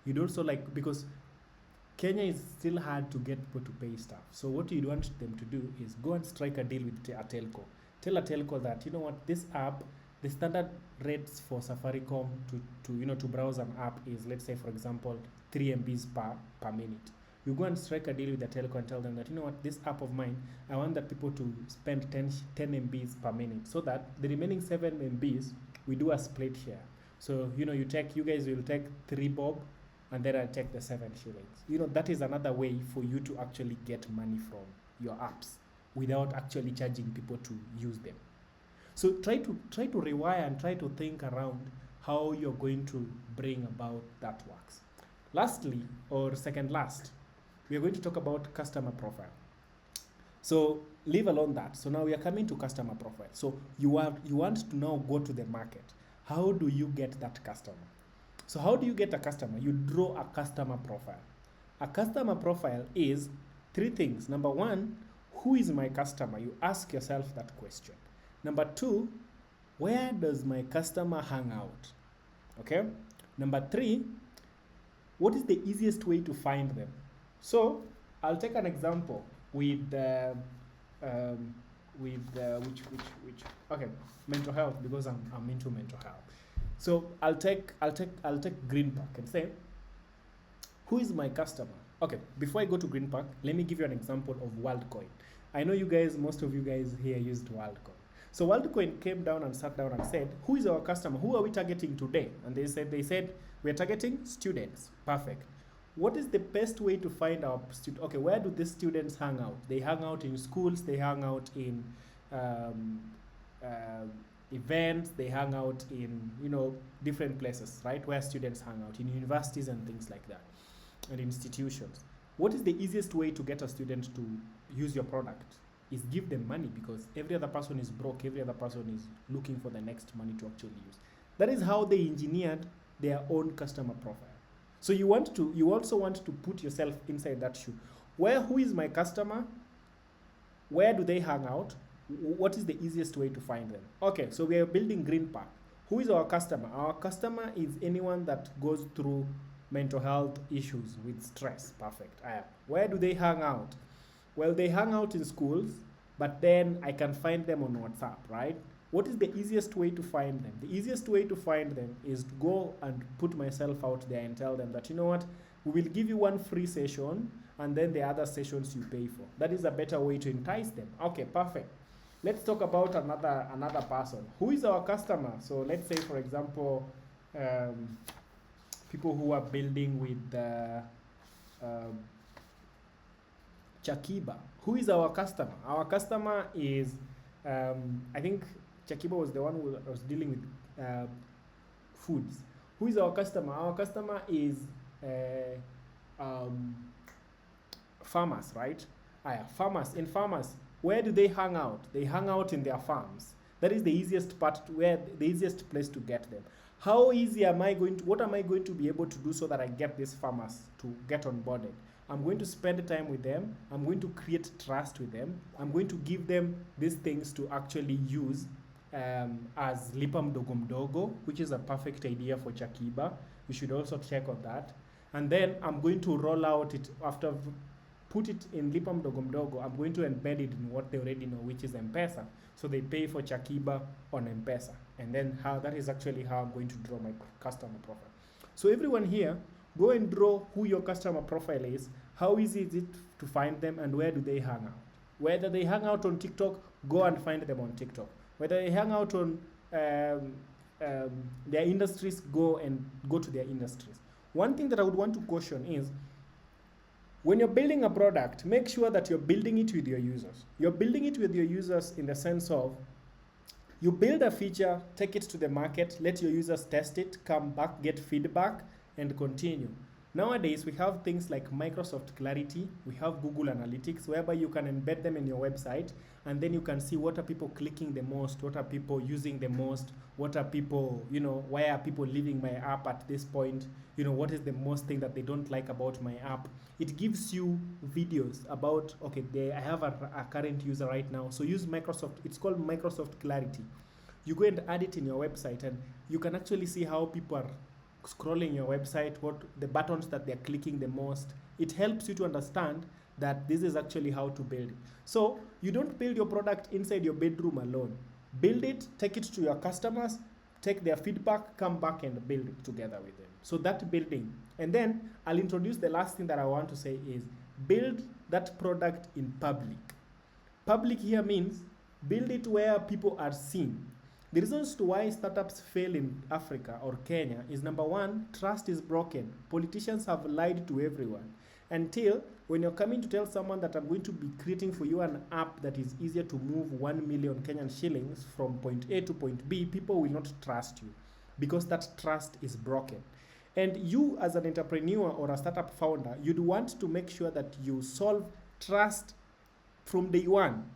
you'd also because Kenya is still hard to get people to pay stuff. So what you'd want them to do is go and strike a deal with a telco. Tell a telco that, this app, the standard rates for Safaricom to browse an app is, let's say for example, 3 MBs per minute. You go and strike a deal with the telco and tell them that, this app of mine, I want that people to spend 10 MBs per minute, so that the remaining 7 MBs, we do a split share. So, you guys will take 3 bob, and then I'll take the 7 shillings. That is another way for you to actually get money from your apps without actually charging people to use them. So try to rewire and try to think around how you're going to bring about that works. Lastly, or second last, we are going to talk about customer profile. So leave alone that. So now we are coming to customer profile. So you want to now go to the market. How do you get that customer? So how do you get a customer? You draw a customer profile. A customer profile is 3 things. Number 1, who is my customer? You ask yourself that question. Number 2, where does my customer hang out? Okay. Number 3, what is the easiest way to find them? So I'll take an example with mental health, because I'm into mental health. So I'll take Green Pack and say, who is my customer? Okay, before I go to Green Pack, let me give you an example of WorldCoin. I know most of you guys here used WorldCoin. So WorldCoin came down and sat down and said, who is our customer? Who are we targeting today? And they said we're targeting students. Perfect. What is the best way to find our students? Okay, where do these students hang out? They hang out in schools, they hang out in um, uh, events, they hang out in, different places, right? Where students hang out, in universities and things like that, and institutions. What is the easiest way to get a student to use your product? Is give them money, because every other person is broke, every other person is looking for the next money to actually use. That is how they engineered their own customer profile. So you also want to put yourself inside that shoe. Who is my customer? Where do they hang out? What is the easiest way to find them? Okay, so we are building Green Park. Who is our customer? Our customer is anyone that goes through mental health issues with stress. Perfect. Where do they hang out? Well, they hang out in schools, but then I can find them on WhatsApp, right? What is the easiest way to find them? The easiest way to find them is to go and put myself out there and tell them that, you know what, we will give you one free session and then the other sessions you pay for. That is a better way to entice them. Okay, perfect. Let's talk about another person. Who is our customer? So let's say, for example, people who are building with Chakiba. Who is our customer? Our customer is, I think Chakiba was the one who was dealing with foods. Who is our customer? Our customer is farmers, right? Farmers. In farmers, where do they hang out? They hang out in their farms. That is the easiest the easiest place to get them. What am I going to be able to do so that I get these farmers to get onboarded? I'm going to spend time with them. I'm going to create trust with them. I'm going to give them these things to actually use as Lipa Mdogo Mdogo, which is a perfect idea for Chakiba. You should also check on that. And then I'm going to roll out it after put it in Lipa Mdogo Mdogo. I'm going to embed it in what they already know, which is M-Pesa. So they pay for Chakiba on M-Pesa. And then that is actually how I'm going to draw my customer profile. So everyone here, go and draw who your customer profile is, how easy is it to find them, and where do they hang out. Whether they hang out on TikTok, go and find them on TikTok. Whether they hang out on their industries, go to their industries. One thing that I would want to caution is, when you're building a product, make sure that you're building it with your users. You're building it with your users in the sense of, you build a feature, take it to the market, let your users test it, come back, get feedback, and continue. Nowadays, we have things like Microsoft Clarity, we have Google Analytics, whereby you can embed them in your website, and then you can see what are people clicking the most, what are people using the most, what are people, why are people leaving my app at this point, what is the most thing that they don't like about my app. It gives you videos about, okay, I have a current user right now, so use Microsoft, it's called Microsoft Clarity. You go and add it in your website, and you can actually see how people are scrolling your website, what the buttons that they're clicking the most. It helps you to understand that this is actually how to build it. So you don't build your product inside your bedroom alone. Build it, take it to your customers, take their feedback, come back and build it together with them. So that building. And then I'll introduce the last thing that I want to say is, build that product in public. Public here means build it where people are seen. The reasons to why startups fail in Africa or Kenya is, number one, trust is broken. Politicians have lied to everyone. Until when you're coming to tell someone that I'm going to be creating for you an app that is easier to move 1 million Kenyan shillings from point A to point B, people will not trust you because that trust is broken. And you as an entrepreneur or a startup founder, you'd want to make sure that you solve trust from day one.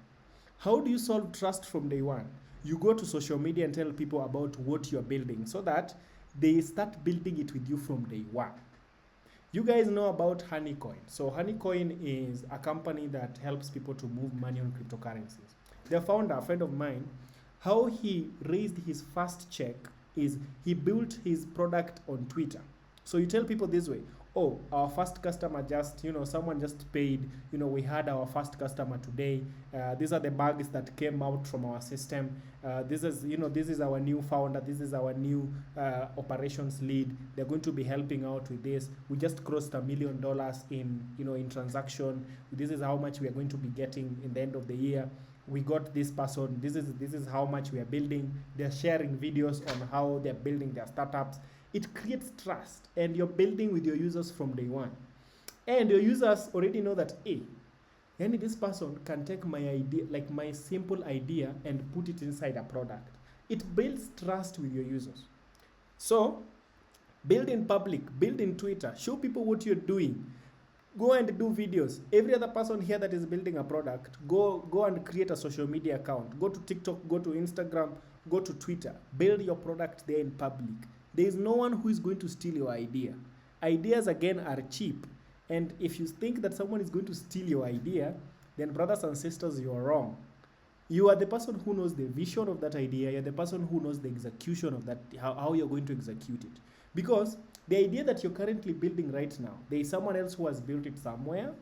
How do you solve trust from day one? You go to social media and tell people about what you're building so that they start building it with you from day one. You guys know about Honeycoin. So Honeycoin is a company that helps people to move money on cryptocurrencies. Their founder, a friend of mine, how he raised his first check is he built his product on Twitter. So you tell people this way, oh, our first customer just, someone just paid, we had our first customer today. These are the bugs that came out from our system. This is our new founder. This is our new operations lead. They're going to be helping out with this. We just crossed $1 million in transaction. This is how much we are going to be getting in the end of the year. we got this person, this is how much we are building. They're sharing videos on how they're building their startups. It creates trust, and you're building with your users from day one, and your users already know that, hey, yani this person can take my idea, like my simple idea, and put it inside a product. It builds trust with your users. So build in public, build in Twitter, show people what you're doing. Go and do videos. Every other person here that is building a product, go and create a social media account. Go to TikTok, go to Instagram, go to Twitter. Build your product there in public. There is no one who is going to steal your idea. Ideas again are cheap, and if you think that someone is going to steal your idea, then brothers and sisters, you are wrong. You are the person who knows the vision of that idea. You're the person who knows the execution of that, how you're going to execute it. Because the idea that you're currently building right now, there is someone else who has built it somewhere.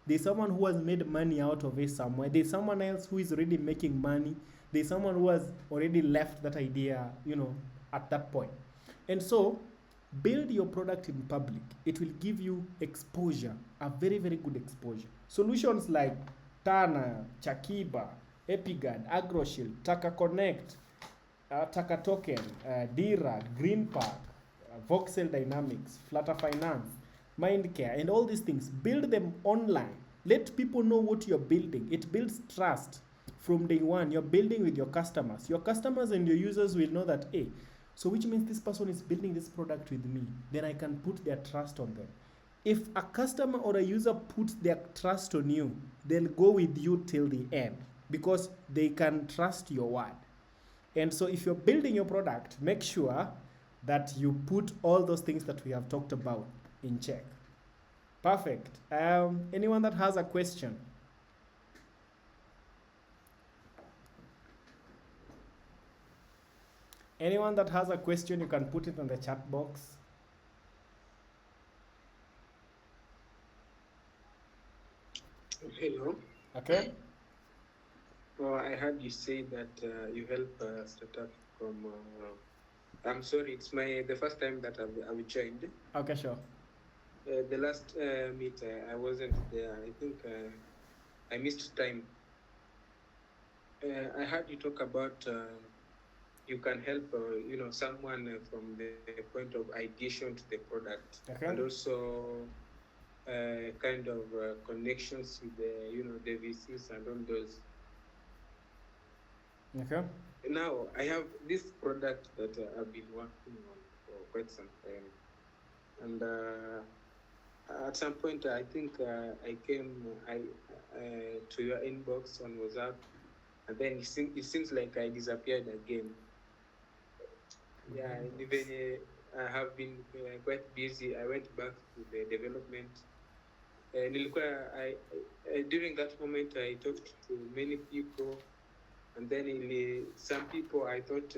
There's someone who has made money out of it somewhere. There's someone else who is already making money. There's someone who has already left that idea, at that point. And so, build your product in public. It will give you exposure, a very, very good exposure. Solutions like Tana, Chakiba, Epigard, AgroShield, Taka Connect, Taka Token, Dira, Green Park, Voxel Dynamics, Flutter Finance, Mindcare, and all these things. Build them online. Let people know what you're building. It builds trust from day one. You're building with your customers. Your customers and your users will know that, hey, so which means this person is building this product with me. Then I can put their trust on them. If a customer or a user puts their trust on you, they'll go with you till the end because they can trust your word. And so if you're building your product, make sure that you put all those things that we have talked about in check. Perfect. Anyone that has a question? Anyone that has a question, you can put it on the chat box. Hello. Okay. Well, I heard you say that you help startup from. I'm sorry, it's the first time that I've joined. Okay, sure. The last meet, I wasn't there. I think I missed time. I heard you talk about you can help, someone from the point of ideation to the product, Okay. and also kind of connections with the VCs and all those. Okay. Now I have this product that I've been working on for quite some time, and at some point I think I came to your inbox on WhatsApp, and then it seems like I disappeared again. Yeah, even I have been quite busy. I went back to the development. During that moment I talked to many people, and then some people I thought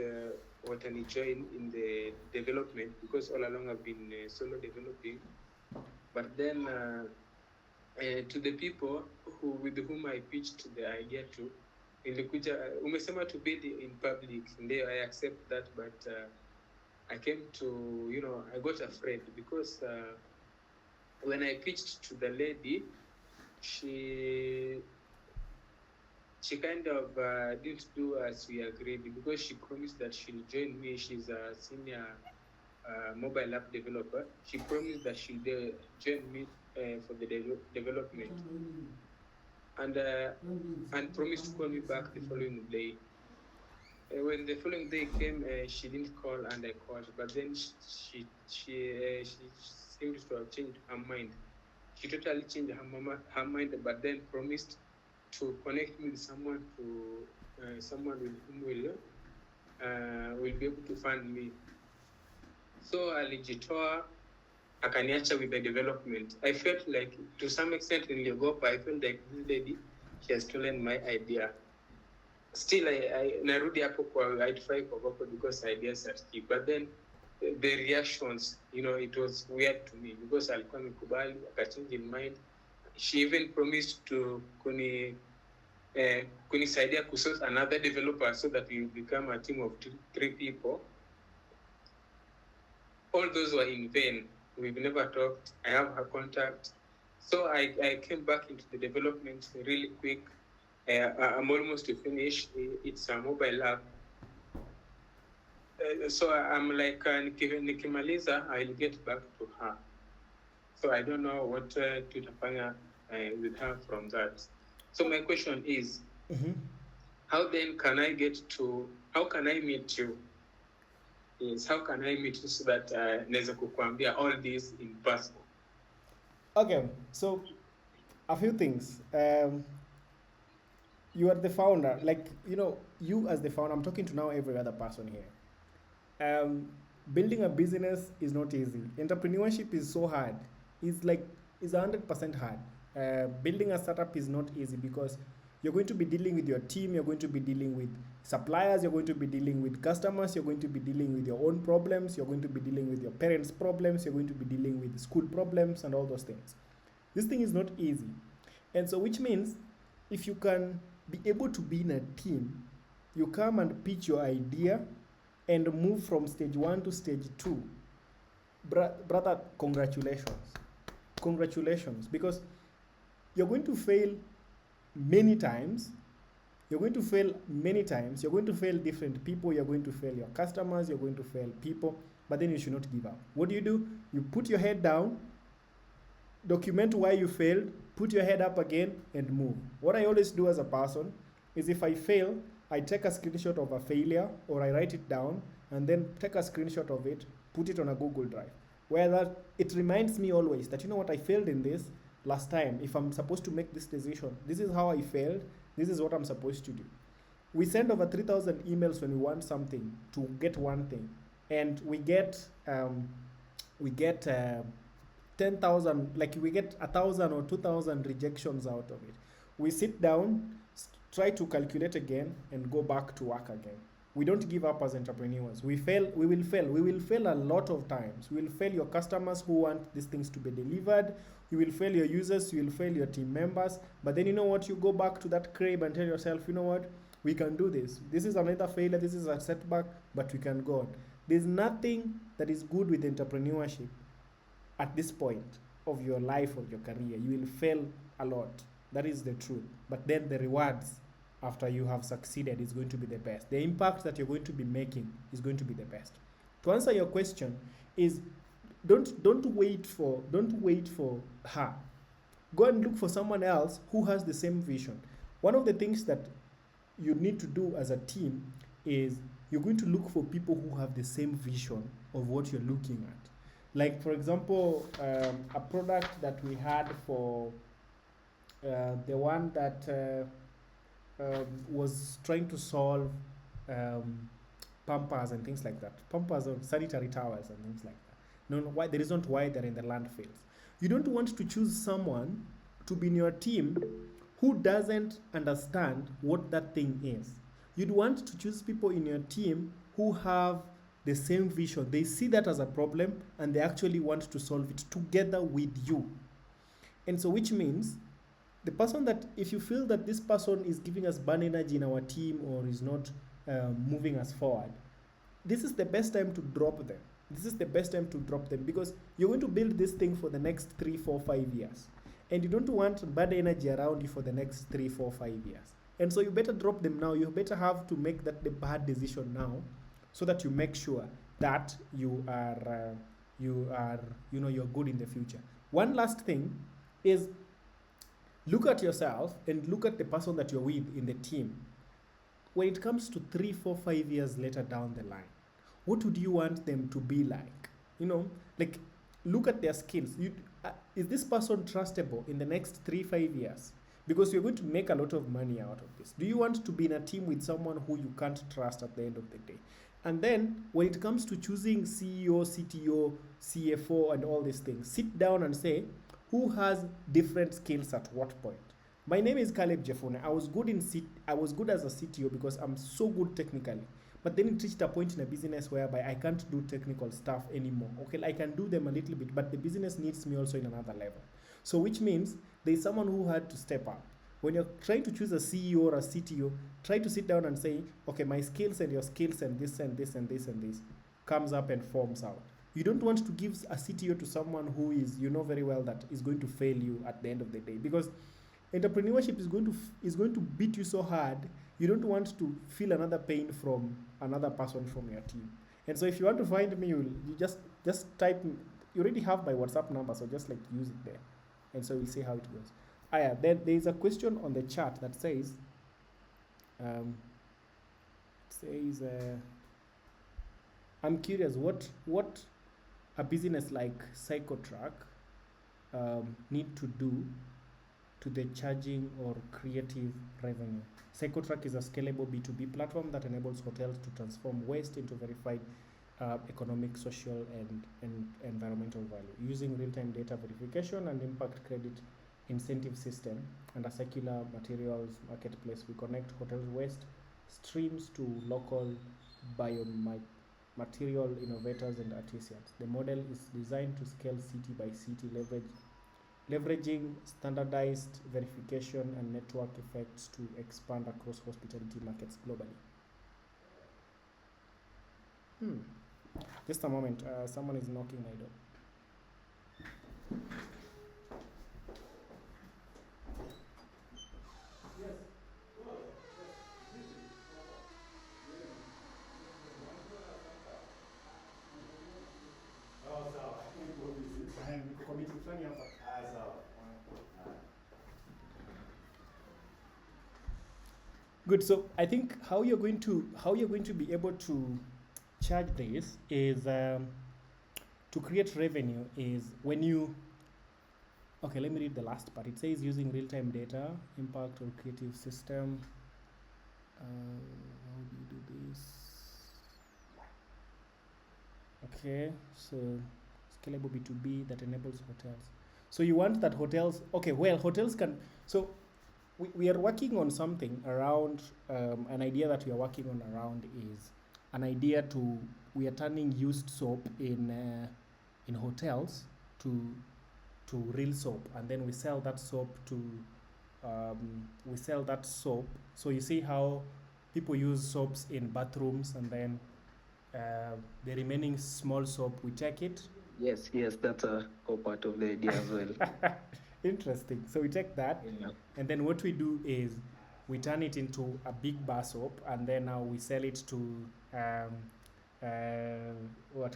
want to join in the development because all along I've been solo developing. But then to the people with whom I pitched the idea to, nilikuja umesema to build in public, ndio I accept that, but I came to, I got afraid because when I pitched to the lady, she kind of didn't do as we agreed because she promised that she'll join me. She's a senior mobile app developer. She promised that she'll join me for the development, and promised to call me back the following day. When the following day came, she didn't call, and I called, but then she seemed to have changed her mind. She totally changed her mind, but then promised to connect me with someone with whom will be able to fund me. So alijitoa akaniacha with the development. I felt like to some extent in Legopa, I felt like this lady, she has stolen my idea. Still I narudi hapo kwa identify kwa Gopa because ideas are key, but then the reactions, it was weird to me because alikuwa amekubali akachange in mind. She even promised to kunisaidia kusource another developer so that we become a team of three people. All those were in vain. We've never talked. I have her contact. So I came back into the development really quick. I'm almost finished. It's a mobile app. So I'm like, nikimaliza, I'll get back to her. So I don't know what tutafanya with her from that. So my question is, how then can I how can I meet you? Yes, how can I meet you so that naweza kukuambia all this in person? Okay, so a few things. You are the founder, like you as the founder. I'm talking to now every other person here. Building a business is not easy. Entrepreneurship is so hard. It's 100% hard. Building a startup is not easy because you're going to be dealing with your team. You're going to be dealing with suppliers. You're going to be dealing with customers. You're going to be dealing with your own problems. You're going to be dealing with your parents' problems. You're going to be dealing with school problems and all those things. This thing is not easy, and so which means if you can be able to be in a team, you come and pitch your idea and move from stage 1 to stage 2. Brother, congratulations, because you're going to fail many times. You're going to fail many times. You're going to fail different people. You're going to fail your customers. You're going to fail people. But then you should not give up. What do? You put your head down, document why you failed, put your head up again, and move. What I always do as a person is if I fail, I take a screenshot of a failure or I write it down and then take a screenshot of it, put it on a Google Drive. Where that it reminds me always that, you know what, I failed in this last time. If I'm supposed to make this decision, this is how I failed, this is what I'm supposed to do. We send over 3,000 emails when we want something to get one thing, and we get 10,000, like we get 1,000 or 2,000 rejections out of it. We sit down, try to calculate again, and go back to work again. We don't give up as entrepreneurs. We will fail a lot of times. We will fail your customers who want these things to be delivered. You will fail your users, you will fail your team members. But then you know what? You go back to that crib and tell yourself, you know what? We can do this. This is another failure, this is a setback, but we can go on. There's nothing that is good with entrepreneurship at this point of your life or your career. You will fail a lot. That is the truth. But then the rewards after you have succeeded is going to be the best. The impact that you're going to be making is going to be the best. To answer your question is don't wait for her. Go and look for someone else who has the same vision. One of the things that you need to do as a team is you're going to look for people who have the same vision of what you're looking at. Like, for example, a product that we had for the one that was trying to solve pampers and things like that. Pampers or sanitary towels and things like that. No, why there isn't why they're in the landfills. You don't want to choose someone to be in your team who doesn't understand what that thing is. You'd want to choose people in your team who have the same vision. They see that as a problem and they actually want to solve it together with you. And so, which means the person that, if you feel that this person is giving us bad energy in our team or is not moving us forward, this is the best time to drop them. This is the best time to drop them because you're going to build this thing for the next 3, 4, 5 years. And you don't want bad energy around you for the next 3, 4, 5 years. And so you better drop them now. You better have to make the bad decision now so that you make sure that you're good in the future. One last thing is look at yourself and look at the person that you're with in the team. When it comes to 3, 4, 5 years later down the line, what would you want them to be like? Like look at their skills. Is this person trustable in the next 3, 5 years? Because you're going to make a lot of money out of this. Do you want to be in a team with someone who you can't trust at the end of the day? And then when it comes to choosing CEO, CTO, CFO, and all these things, sit down and say, who has different skills at what point? My name is Caleb Jeffone. I was good as a CTO because I'm so good technically. But then it reached a point in a business whereby I can't do technical stuff anymore. Okay, I can do them a little bit, but the business needs me also in another level. So which means there's someone who had to step up. When you're trying to choose a CEO or a CTO, try to sit down and say, okay, my skills and your skills and this and this and this and this comes up and forms out. You don't want to give a CTO to someone who is, very well that is going to fail you at the end of the day. Because entrepreneurship is going to beat you so hard. You don't want to feel another pain from another person from your team. And so if you want to find me, you just type. You already have my WhatsApp number, so just like use it there, and so we'll see how it goes. Ah, yeah. Then there is a question on the chat that says, um, I'm curious what a business like Psychotrack need to do to the charging or creative revenue. Psychotrack is a scalable B2B platform that enables hotels to transform waste into verified economic, social, and environmental value. Using real-time data verification and impact credit incentive system and a circular materials marketplace, we connect hotels' waste streams to local biomaterial innovators and artisans. The model is designed to scale city by city, leveraging standardized verification and network effects to expand across hospitality markets globally. Just a moment, someone is knocking my door. Good. So I think how you're going to be able to charge this is to create revenue is when you. Okay, let me read the last part. It says using real-time data, impact or creative system. How do you do this? Okay, so scalable B2B that enables hotels. So you want that hotels, okay, well, hotels can, so we are working on something around, an idea that we are working on around is an idea to, we are turning used soap in hotels to real soap, and then we sell that soap to, so you see how people use soaps in bathrooms, and then the remaining small soap, we take it. Yes, that's a core part of the idea as well. Interesting. So we take that, Yeah. and then what we do is we turn it into a big bar soap, and then now we sell it to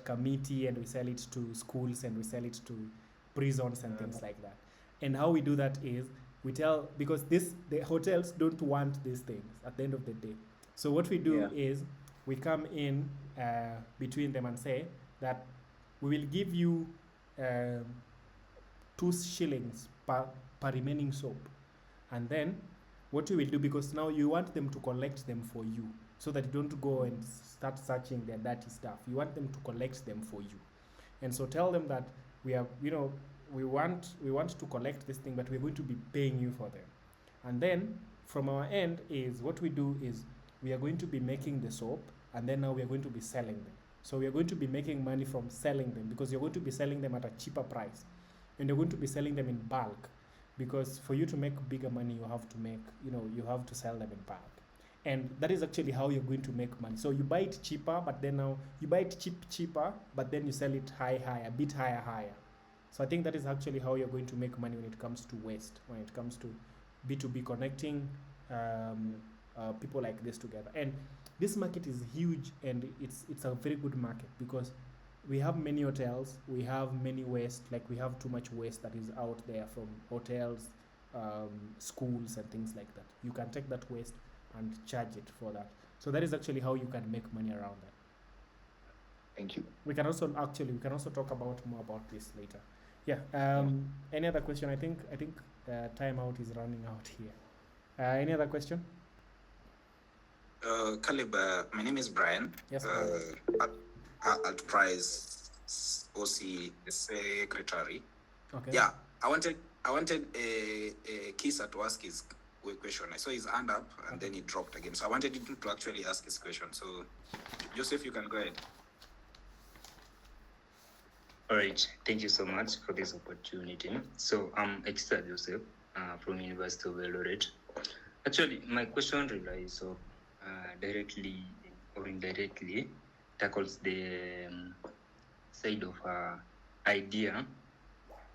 committee, and we sell it to schools, and we sell it to prisons and things like that. And how we do that is we tell, because the hotels don't want these things at the end of the day. So what we do is we come in between them and say that we will give you 2 shillings per remaining soap. And then what you will do, because now you want them to collect them for you, so that you don't go and start searching their dirty stuff. You want them to collect them for you. And so tell them that we have, we want to collect this thing, but we're going to be paying you for them. And then from our end is what we do is we are going to be making the soap, and then now we are going to be selling them. So we are going to be making money from selling them, because you're going to be selling them at a cheaper price, and you're going to be selling them in bulk, because for you to make bigger money, you have to make, you have to sell them in bulk. And that is actually how you're going to make money. So you buy it cheaper, but then now you buy it cheaper, but then you sell it higher, a bit higher. So I think that is actually how you're going to make money when it comes to waste, when it comes to B2B connecting people like this together. And this market is huge, and it's a very good market, because we have many hotels, we have many waste, like we have too much waste that is out there from hotels, schools and things like that. You can take that waste and charge it for that. So that is actually how you can make money around that. Thank you. We can also talk about more about this later. Any other question? I think timeout is running out here. Any other question? Caleb, my name is Brian. Yes. At Price OC Secretary. Okay. Yeah, I wanted a Kisa to ask his question. I saw his hand up, and then he dropped again. So I wanted him to actually ask his question. So, Joseph, you can go ahead. All right, thank you so much for this opportunity. So I'm Ekisa Joseph from University of Eldoret. Actually, my question relies on directly or indirectly tackles the side of idea,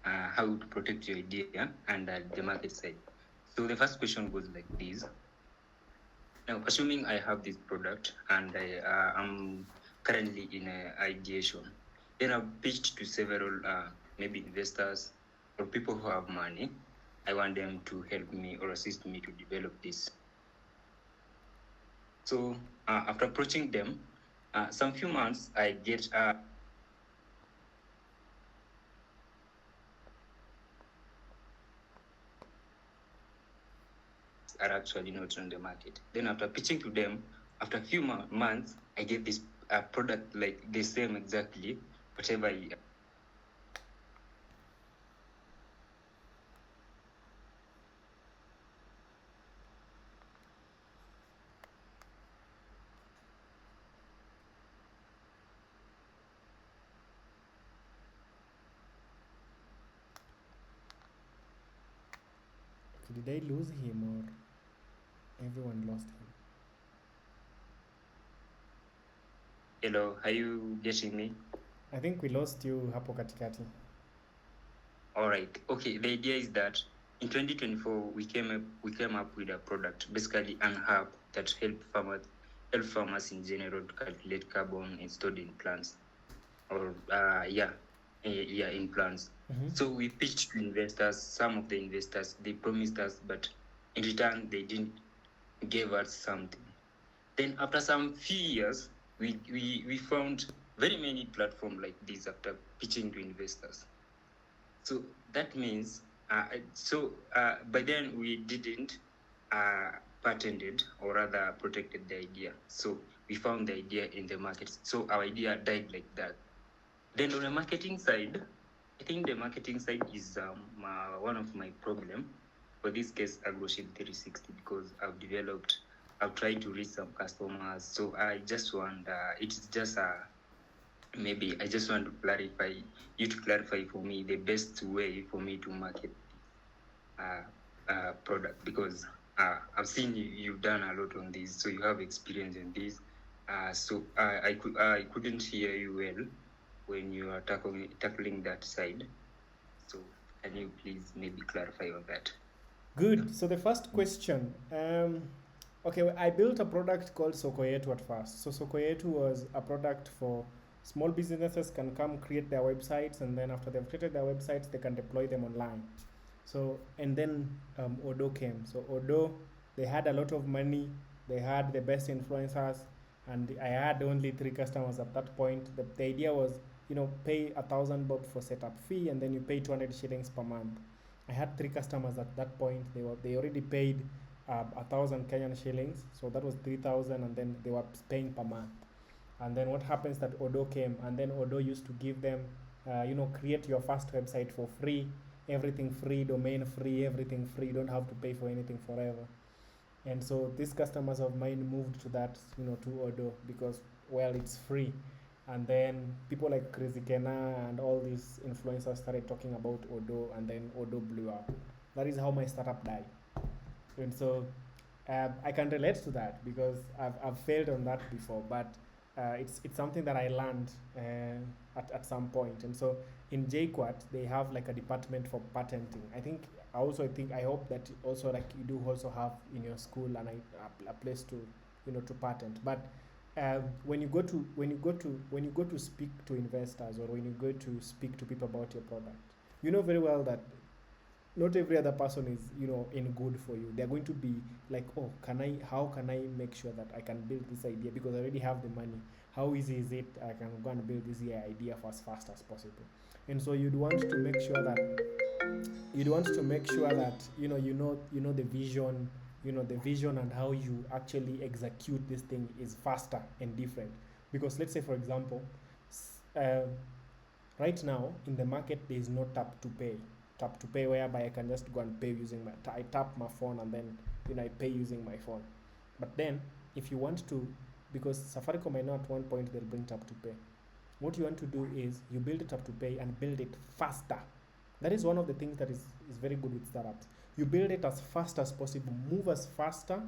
how to protect your idea, and the market side. So the first question goes like this. Now, assuming I have this product and I am currently in ideation, then I've pitched to several maybe investors or people who have money. I want them to help me or assist me to develop this. So after approaching them, some few months I get are actually not on the market. Then after pitching to them, after a few months, I get this product like the same exactly, whatever Did I lose him or everyone lost him? Hello, are you getting me? I think we lost you hapo katikati. All right. Okay. The idea is that in 2024 we came up with a product, basically an app that help farmers in general to calculate carbon stored in plants, or in plants. Mm-hmm. So we pitched to investors. Some of the investors, they promised us, but in return they didn't give us something. Then after some few years, we found very many platforms like this after pitching to investors. So that means, by then we didn't patented or rather protected the idea. So we found the idea in the market. So our idea died like that. Then on the marketing side, I think the marketing side is one of my problem. For this case, AgroShield 360, because I've tried to reach some customers. So I just want, it's just maybe I just want to clarify for me the best way for me to market product, because I've seen you've done a lot on this, so you have experience in this. So I couldn't hear you well when you are tackling that side. So can you please maybe clarify on that? Good. So the first question, okay, I built a product called Sokoyetu at first. So Sokoyetu was a product for small businesses can come create their websites, and then after they've created their websites, they can deploy them online. So and then Odo came. So Odo, they had a lot of money. They had the best influencers, and I had only 3 customers at that point. The idea was, pay 1,000 bob for setup fee, and then you pay 200 shillings per month. I had 3 customers at that point. They already paid 1,000 Kenyan shillings, so that was 3,000, and then they were paying per month. And then what happens that Odo came, and then Odo used to give them, create your first website for free, everything free, domain free, everything free. You don't have to pay for anything forever. And so these customers of mine moved to that, to Odo because, well, it's free. And then people like Crazy Kena and all these influencers started talking about Odo, and then Odo blew up. That is how my startup died. And so I can relate to that because I've failed on that before, but it's something that I learned at some point. And so in JQuat, they have like a department for patenting. I hope that also like you do also have in your school and a place to to patent. But when you go to speak to investors, or when you go to speak to people about your product, you know very well that not every other person is in good for you. They're going to be like, oh, how can I make sure that I can build this idea because I already have the money? How easy is it I can go and build this idea for as fast as possible? And so you'd want to make sure that the vision, the vision and how you actually execute this thing is faster and different. Because let's say, for example, right now in the market there is no tap to pay whereby I can just go and pay using I tap my phone, and then I pay using my phone. But then if you want to, because Safaricom, I know at one point they'll bring tap to pay, what you want to do is you build it tap to pay and build it faster. That is one of the things that is very good with startups. You build it as fast as possible, move as faster,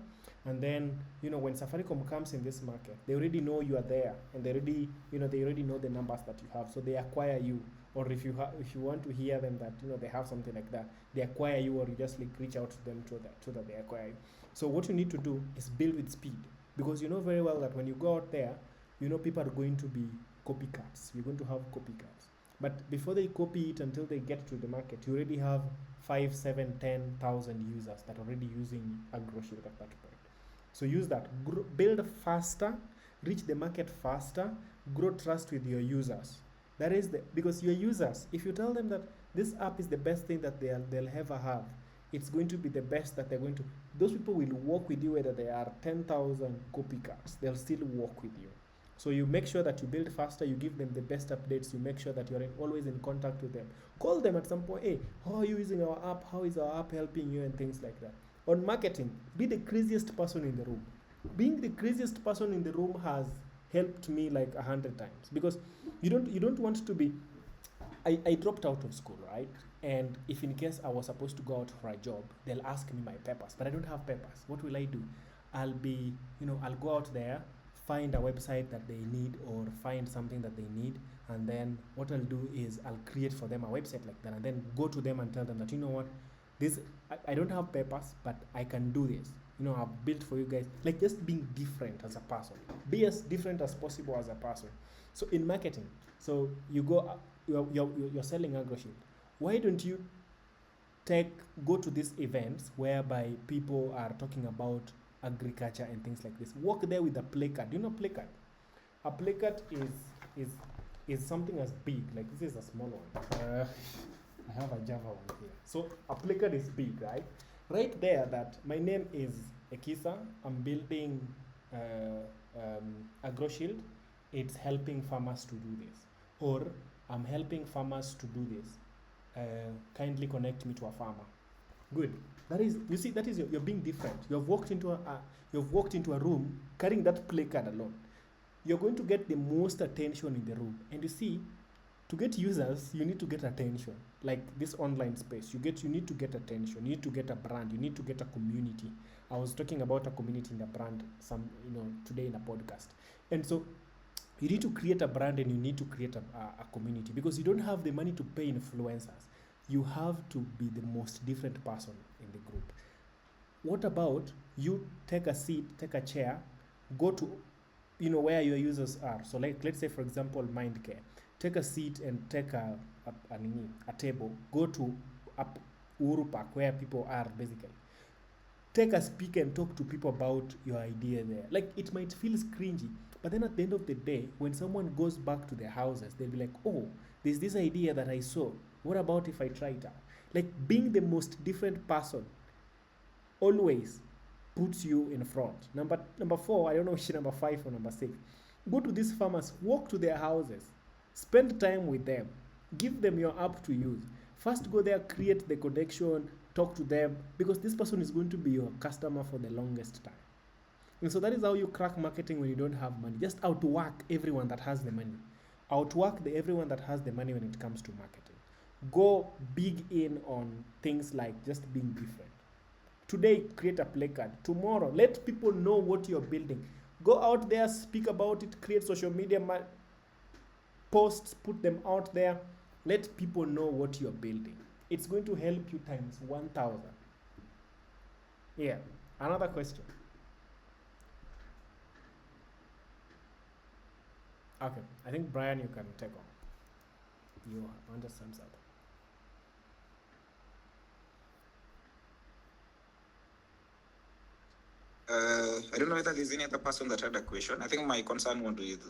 and then when Safaricom comes in this market, they already know you are there, and they already know the numbers that you have, so they acquire you or if you want to hear them that they have something like that, they acquire you, or you just like reach out to them so that they acquire you. So what you need to do is build with speed, because you know very well that when you go out there, people are going to be copycats. You're going to have copycats, but before they copy it until they get to the market, you already have 5, 7, 10,000 users that are already using AgroShield at that point. So use that, build faster, reach the market faster, grow trust with your users. That is because your users, if you tell them that this app is the best thing that they'll ever have, it's going to be the best that they're going to. Those people will work with you whether there are 10,000 copycats. They'll still work with you. So you make sure that you build faster, you give them the best updates, you make sure that you're always in contact with them. Call them at some point, hey, how are you using our app? How is our app helping you? And things like that. On marketing, be the craziest person in the room. Being the craziest person in the room has helped me like 100 times, because you don't want to be. I dropped out of school, right? And if in case I was supposed to go out for a job, they'll ask me my papers, but I don't have papers. What will I do? I'll go out there, find a website that they need, or find something that they need, and then what I'll do is I'll create for them a website like that, and then go to them and tell them that, you know what, this I don't have papers, but I can do this. I've built for you guys. Like, just being different as a person. Be as different as possible as a person. So in marketing, so you go, you're selling AgroShield. Why don't you go to these events whereby people are talking about agriculture and things like this? Walk there with a placard. Do you know placard? A placard is something as big. Like, this is a small one. I have a Java one here. So a placard is big, right? Right there, that my name is Ekisa. I'm building AgroShield. It's helping farmers to do this, or I'm helping farmers to do this. Kindly connect me to a farmer. Good. That is, you see, that is you're being different. You've walked into a room carrying that placard alone. You're going to get the most attention in the room. And you see, to get users, you need to get attention. Like this online space, you need to get attention. You need to get a brand. You need to get a community. I was talking about a community in a brand today in a podcast. And so you need to create a brand, and you need to create a community, because you don't have the money to pay influencers. You have to be the most different person in the group. What about you take a seat, take a chair, go to where your users are. So like, let's say for example, Mindcare. Take a seat and take a table. Go to Uhuru Park, where people are basically. Take a speaker and talk to people about your idea there. Like, it might feel cringy, but then at the end of the day, when someone goes back to their houses, they'll be like, oh, there's this idea that I saw. What about if I try it out? Like, being the most different person always puts you in front. Number 4, I don't know which number 5 or number 6. Go to these farmers, walk to their houses, spend time with them, give them your app to use. First go there, create the connection, talk to them, because this person is going to be your customer for the longest time. And so that is how you crack marketing when you don't have money. Just outwork everyone that has the money. Outwork everyone that has the money when it comes to marketing. Go big in on things like just being different. Today, create a placard. Tomorrow, let people know what you're building. Go out there, speak about it, create social media posts, put them out there. Let people know what you're building. It's going to help you times 1,000. Yeah, another question. Okay, I think Brian, you can take on. You understand that. I don't know whether there's any other person that had a question. I think my concern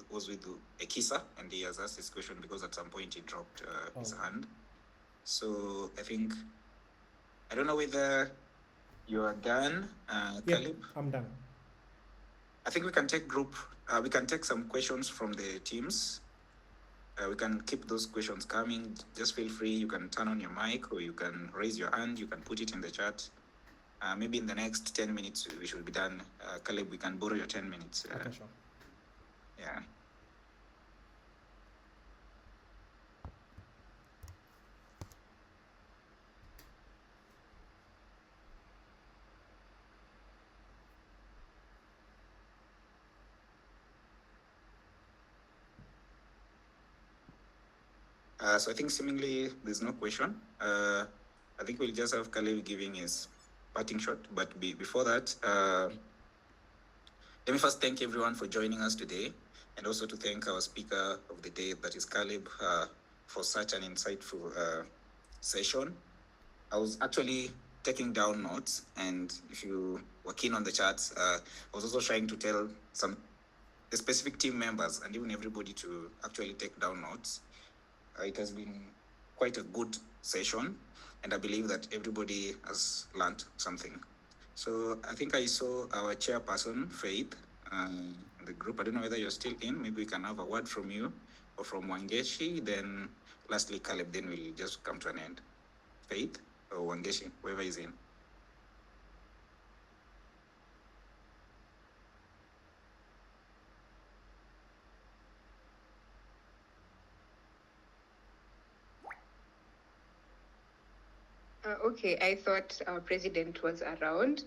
was with Ekisa, and he has asked this question because at some point he dropped his hand. So I think, I don't know whether you are done, Caleb. I'm done. I think we can take some questions from the teams. We can keep those questions coming. Just feel free. You can turn on your mic, or you can raise your hand. You can put it in the chat. Maybe in the next 10 minutes, we should be done. Caleb, we can borrow your 10 minutes. Okay, sure. Yeah. So I think seemingly there's no question. I think we'll just have Caleb giving his parting shot. But before that, let me first thank everyone for joining us today, and also to thank our speaker of the day, that is Caleb, for such an insightful session. I was actually taking down notes, and if you were keen on the charts, I was also trying to tell the specific team members and even everybody to actually take down notes. It has been quite a good session, and I believe that everybody has learned something. So I think I saw our chairperson, Faith, in the group. I don't know whether you're still in. Maybe we can have a word from you or from Wangeshi. Then lastly, Caleb, then we'll just come to an end. Faith or Wangeshi, whoever is in. Okay, I thought our president was around,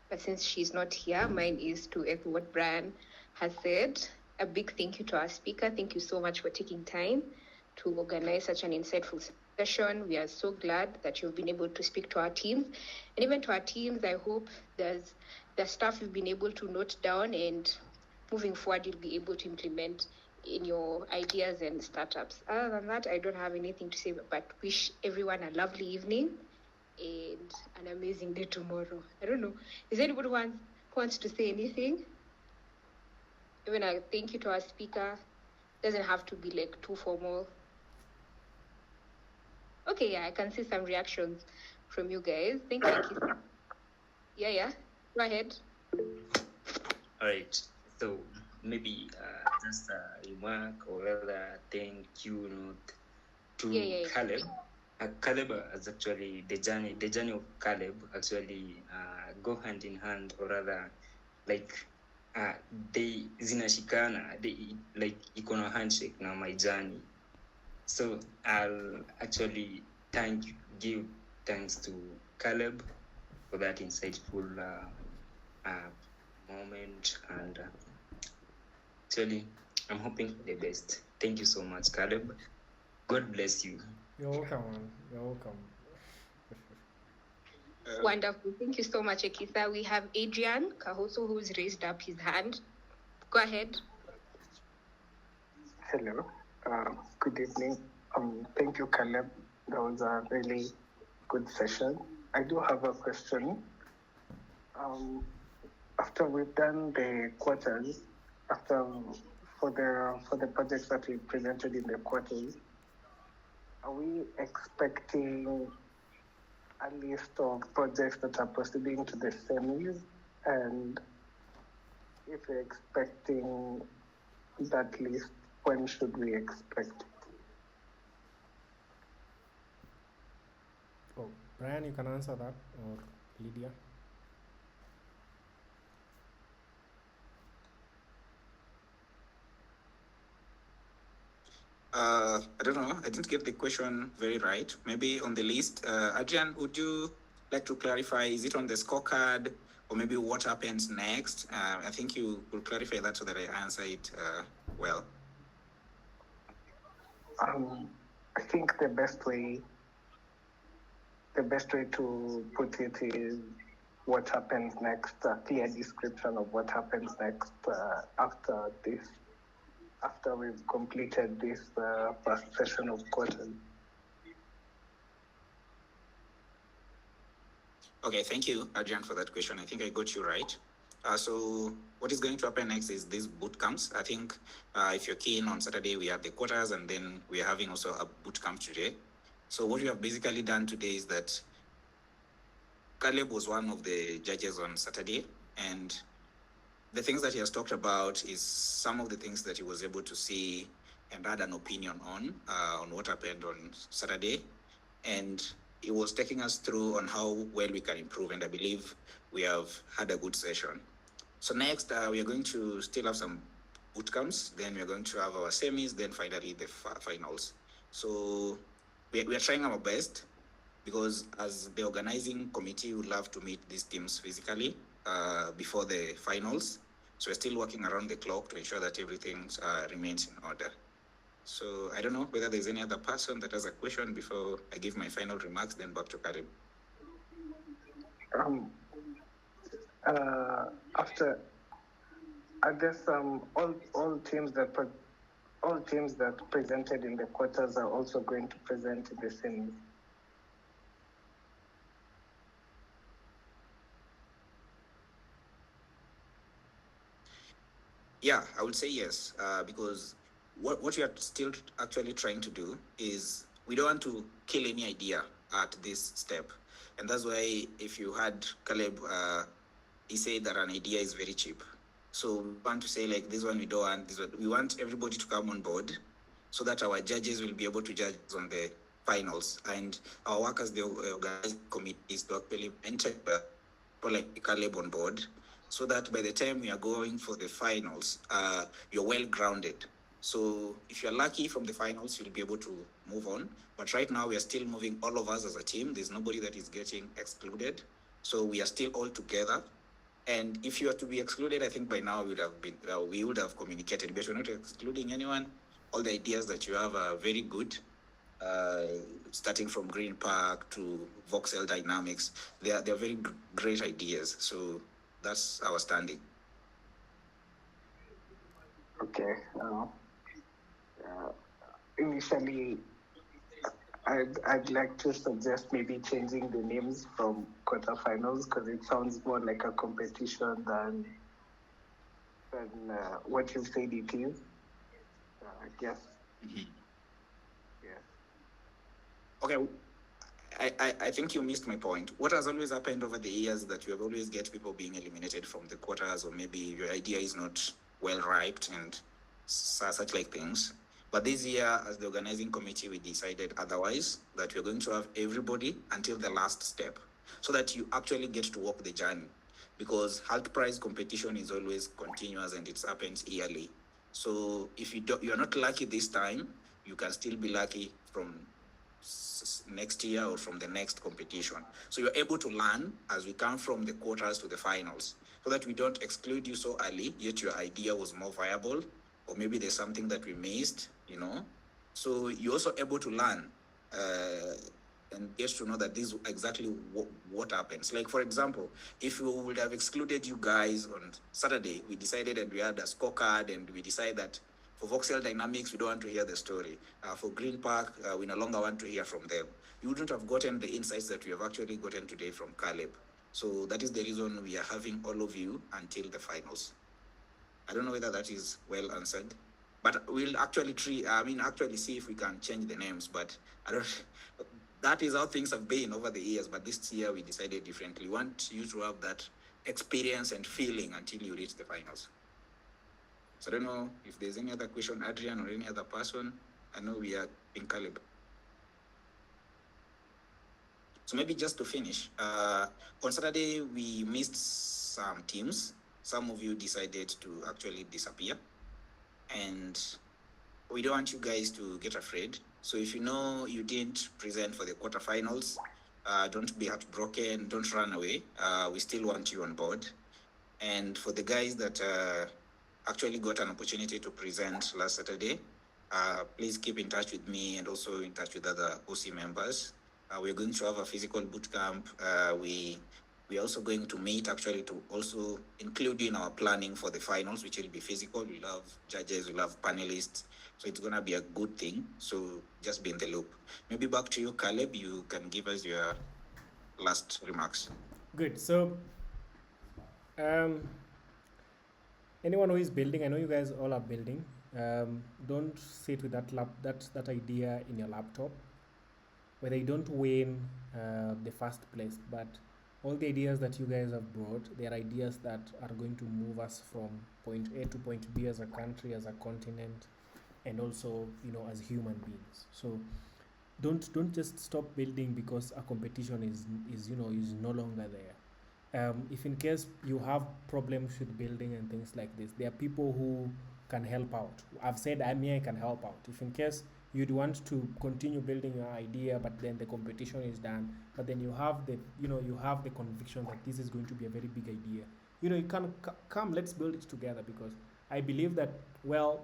but since she's not here, mine is to echo what Brian has said. A big thank you to our speaker. Thank you so much for taking time to organize such an insightful session. We are so glad that you've been able to speak to our teams. And even to our teams, I hope the stuff you've been able to note down, and moving forward, you'll be able to implement in your ideas and startups. Other than that, I don't have anything to say, but wish everyone a lovely evening and an amazing day tomorrow. I don't know. Is anybody who wants to say anything? Even a thank you to our speaker. Doesn't have to be like too formal. Okay, yeah, I can see some reactions from you guys. Thank you, Akisa. Yeah. Go ahead. All right. So maybe just a remark or rather thank you note to Caleb. Caleb has actually the journey of Caleb actually go hand in hand, or rather like they zinashikana, they like ikono handshake na my journey. So I'll actually give thanks to Caleb for that insightful moment, and actually I'm hoping for the best. Thank you so much, Caleb. God bless you. You're welcome, man. You're welcome. Wonderful. Thank you so much, Akisa. We have Adrian Kahoso who's raised up his hand. Go ahead. Hello. Good evening. Thank you, Caleb. That was a really good session. I do have a question. After we've done the quarters, for the projects that we presented in the quarters, are we expecting a list of projects that are proceeding to the semis? And if we're expecting that list, when should we expect it? Oh, Brian, you can answer that, or Lydia. I don't know. I didn't get the question very right. Maybe on the list. Adrian, would you like to clarify? Is it on the scorecard, or maybe what happens next? I think you will clarify that so that I answer it well. I think the best way to put it is what happens next, a clear description of what happens next after we've completed this first session of quarters. Okay, thank you, Adrian, for that question. I think I got you right. So what is going to happen next is these boot camps. I think if you're keen, on Saturday we have the quarters, and then we are having also a boot camp today. So what we have basically done today is that Caleb was one of the judges on Saturday, and the things that he has talked about is some of the things that he was able to see and had an opinion on what happened on Saturday. And he was taking us through on how well we can improve, and I believe we have had a good session. So next, we are going to still have some boot camps, then we are going to have our semis, then finally the finals. So we are trying our best, because as the organizing committee, we would love to meet these teams physically before the finals. So we're still working around the clock to ensure that everything remains in order. So I don't know whether there's any other person that has a question before I give my final remarks, then back to Karim. After, I guess all teams that presented in the quarters are also going to present in the semis. Yeah, I would say yes, because what we are still actually trying to do is we don't want to kill any idea at this step. And that's why if you had Caleb, he said that an idea is very cheap. So we want to say like this one we don't want, this one. We want everybody to come on board so that our judges will be able to judge on the finals. And our workers, the organizing committees to actually enter people like Caleb on board so that by the time we are going for the finals, you're well grounded. So if you're lucky from the finals, you'll be able to move on. But right now, we are still moving all of us as a team. There's nobody that is getting excluded. So we are still all together. And if you are to be excluded, I think by now we would have communicated. But we're not excluding anyone. All the ideas that you have are very good. Starting from Green Park to voxel dynamics, they are very great ideas. So that's our standing. Okay. Initially, I'd like to suggest maybe changing the names from quarterfinals because it sounds more like a competition than what you said it is. I guess. Mm-hmm. Yeah. Okay. I think you missed my point. What has always happened over the years that you have always get people being eliminated from the quarters, or maybe your idea is not well ripe and such like things. But this year, as the organizing committee, we decided otherwise, that we're going to have everybody until the last step so that you actually get to walk the journey. Because Hult Prize competition is always continuous and it happens yearly. So if you're not lucky this time, you can still be lucky from next year or from the next competition. So you're able to learn as we come from the quarters to the finals so that we don't exclude you so early, yet your idea was more viable, or maybe there's something that we missed, So you're also able to learn and get to know that this is exactly what happens. Like, for example, if we would have excluded you guys on Saturday, we decided and we had a scorecard and we decided that for voxel dynamics, we don't want to hear the story. For Green Park, we no longer want to hear from them. You wouldn't have gotten the insights that we have actually gotten today from Caleb. So that is the reason we are having all of you until the finals. I don't know whether that is well answered, but we'll actually see if we can change the names. But that is how things have been over the years. But this year we decided differently. We want you to have that experience and feeling until you reach the finals. So I don't know if there's any other question, Adrian, or any other person. I know we are in Caleb. So maybe just to finish, on Saturday, we missed some teams. Some of you decided to actually disappear. And we don't want you guys to get afraid. So if you know you didn't present for the quarterfinals, don't be heartbroken, don't run away. We still want you on board. And for the guys that actually got an opportunity to present last Saturday, please keep in touch with me and also in touch with other OC members. We're going to have a physical bootcamp. We're also going to meet actually to also include you in our planning for the finals, which will be physical. We'll have judges, we'll have panelists. So it's going to be a good thing. So just be in the loop. Maybe back to you, Caleb. You can give us your last remarks. Good. So, anyone who is building, I know you guys all are building. Don't sit with that idea in your laptop. Whether you don't win the first place, but all the ideas that you guys have brought, they are ideas that are going to move us from point A to point B as a country, as a continent, and also as human beings. So don't just stop building because a competition is no longer there. If in case you have problems with building and things like this, there are people who can help out. I've said I can help out. If in case you'd want to continue building your idea, but then the competition is done, but then you have the conviction that this is going to be a very big idea, you can come, let's build it together, because I believe that, well,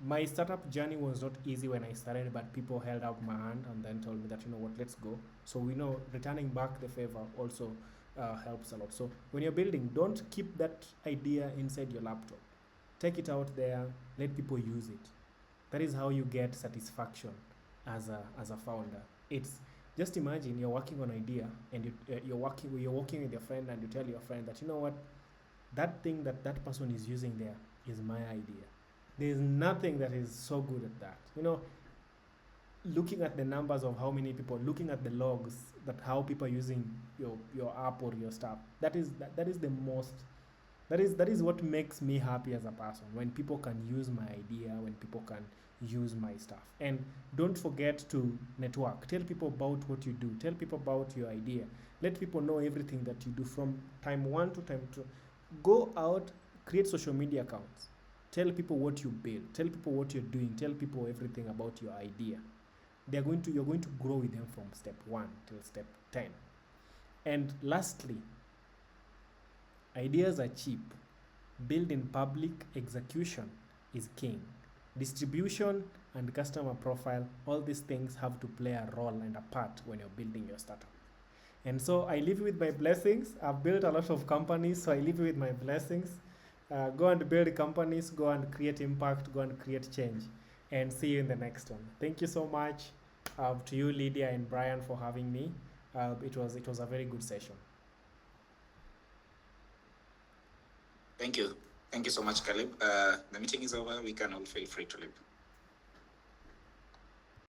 My startup journey was not easy when I started, but people held out my hand and then told me that, you know what, let's go. So we know returning back the favor also helps a lot. So when you're building, don't keep that idea inside your laptop. Take it out there, let people use it. That is how you get satisfaction as a founder. It's just imagine you're working on an idea and you're working with your friend and you tell your friend that, you know what, that thing that person is using there is my idea. There's nothing that is so good at that. You know, looking at the numbers of how many people, looking at the logs, that how people are using your app or your stuff. That is the most. That is what makes me happy as a person, when people can use my idea, when people can use my stuff. And don't forget to network. Tell people about what you do. Tell people about your idea. Let people know everything that you do from time one to time two. Go out, create social media accounts. Tell people what you build. Tell people what you're doing. Tell people everything about your idea. You're going to grow with them from step 1 till step 10. And lastly, ideas are cheap. Build in public, execution is king. Distribution and customer profile, all these things have to play a role and a part when you're building your startup. And so I live with my blessings. I've built a lot of companies, so I live with my blessings. Go and build companies, go and create impact, go and create change. And see you in the next one. Thank you so much to you, Lydia and Brian, for having me. It was a very good session. Thank you so much, Caleb. The meeting is over. We can all feel free to leave.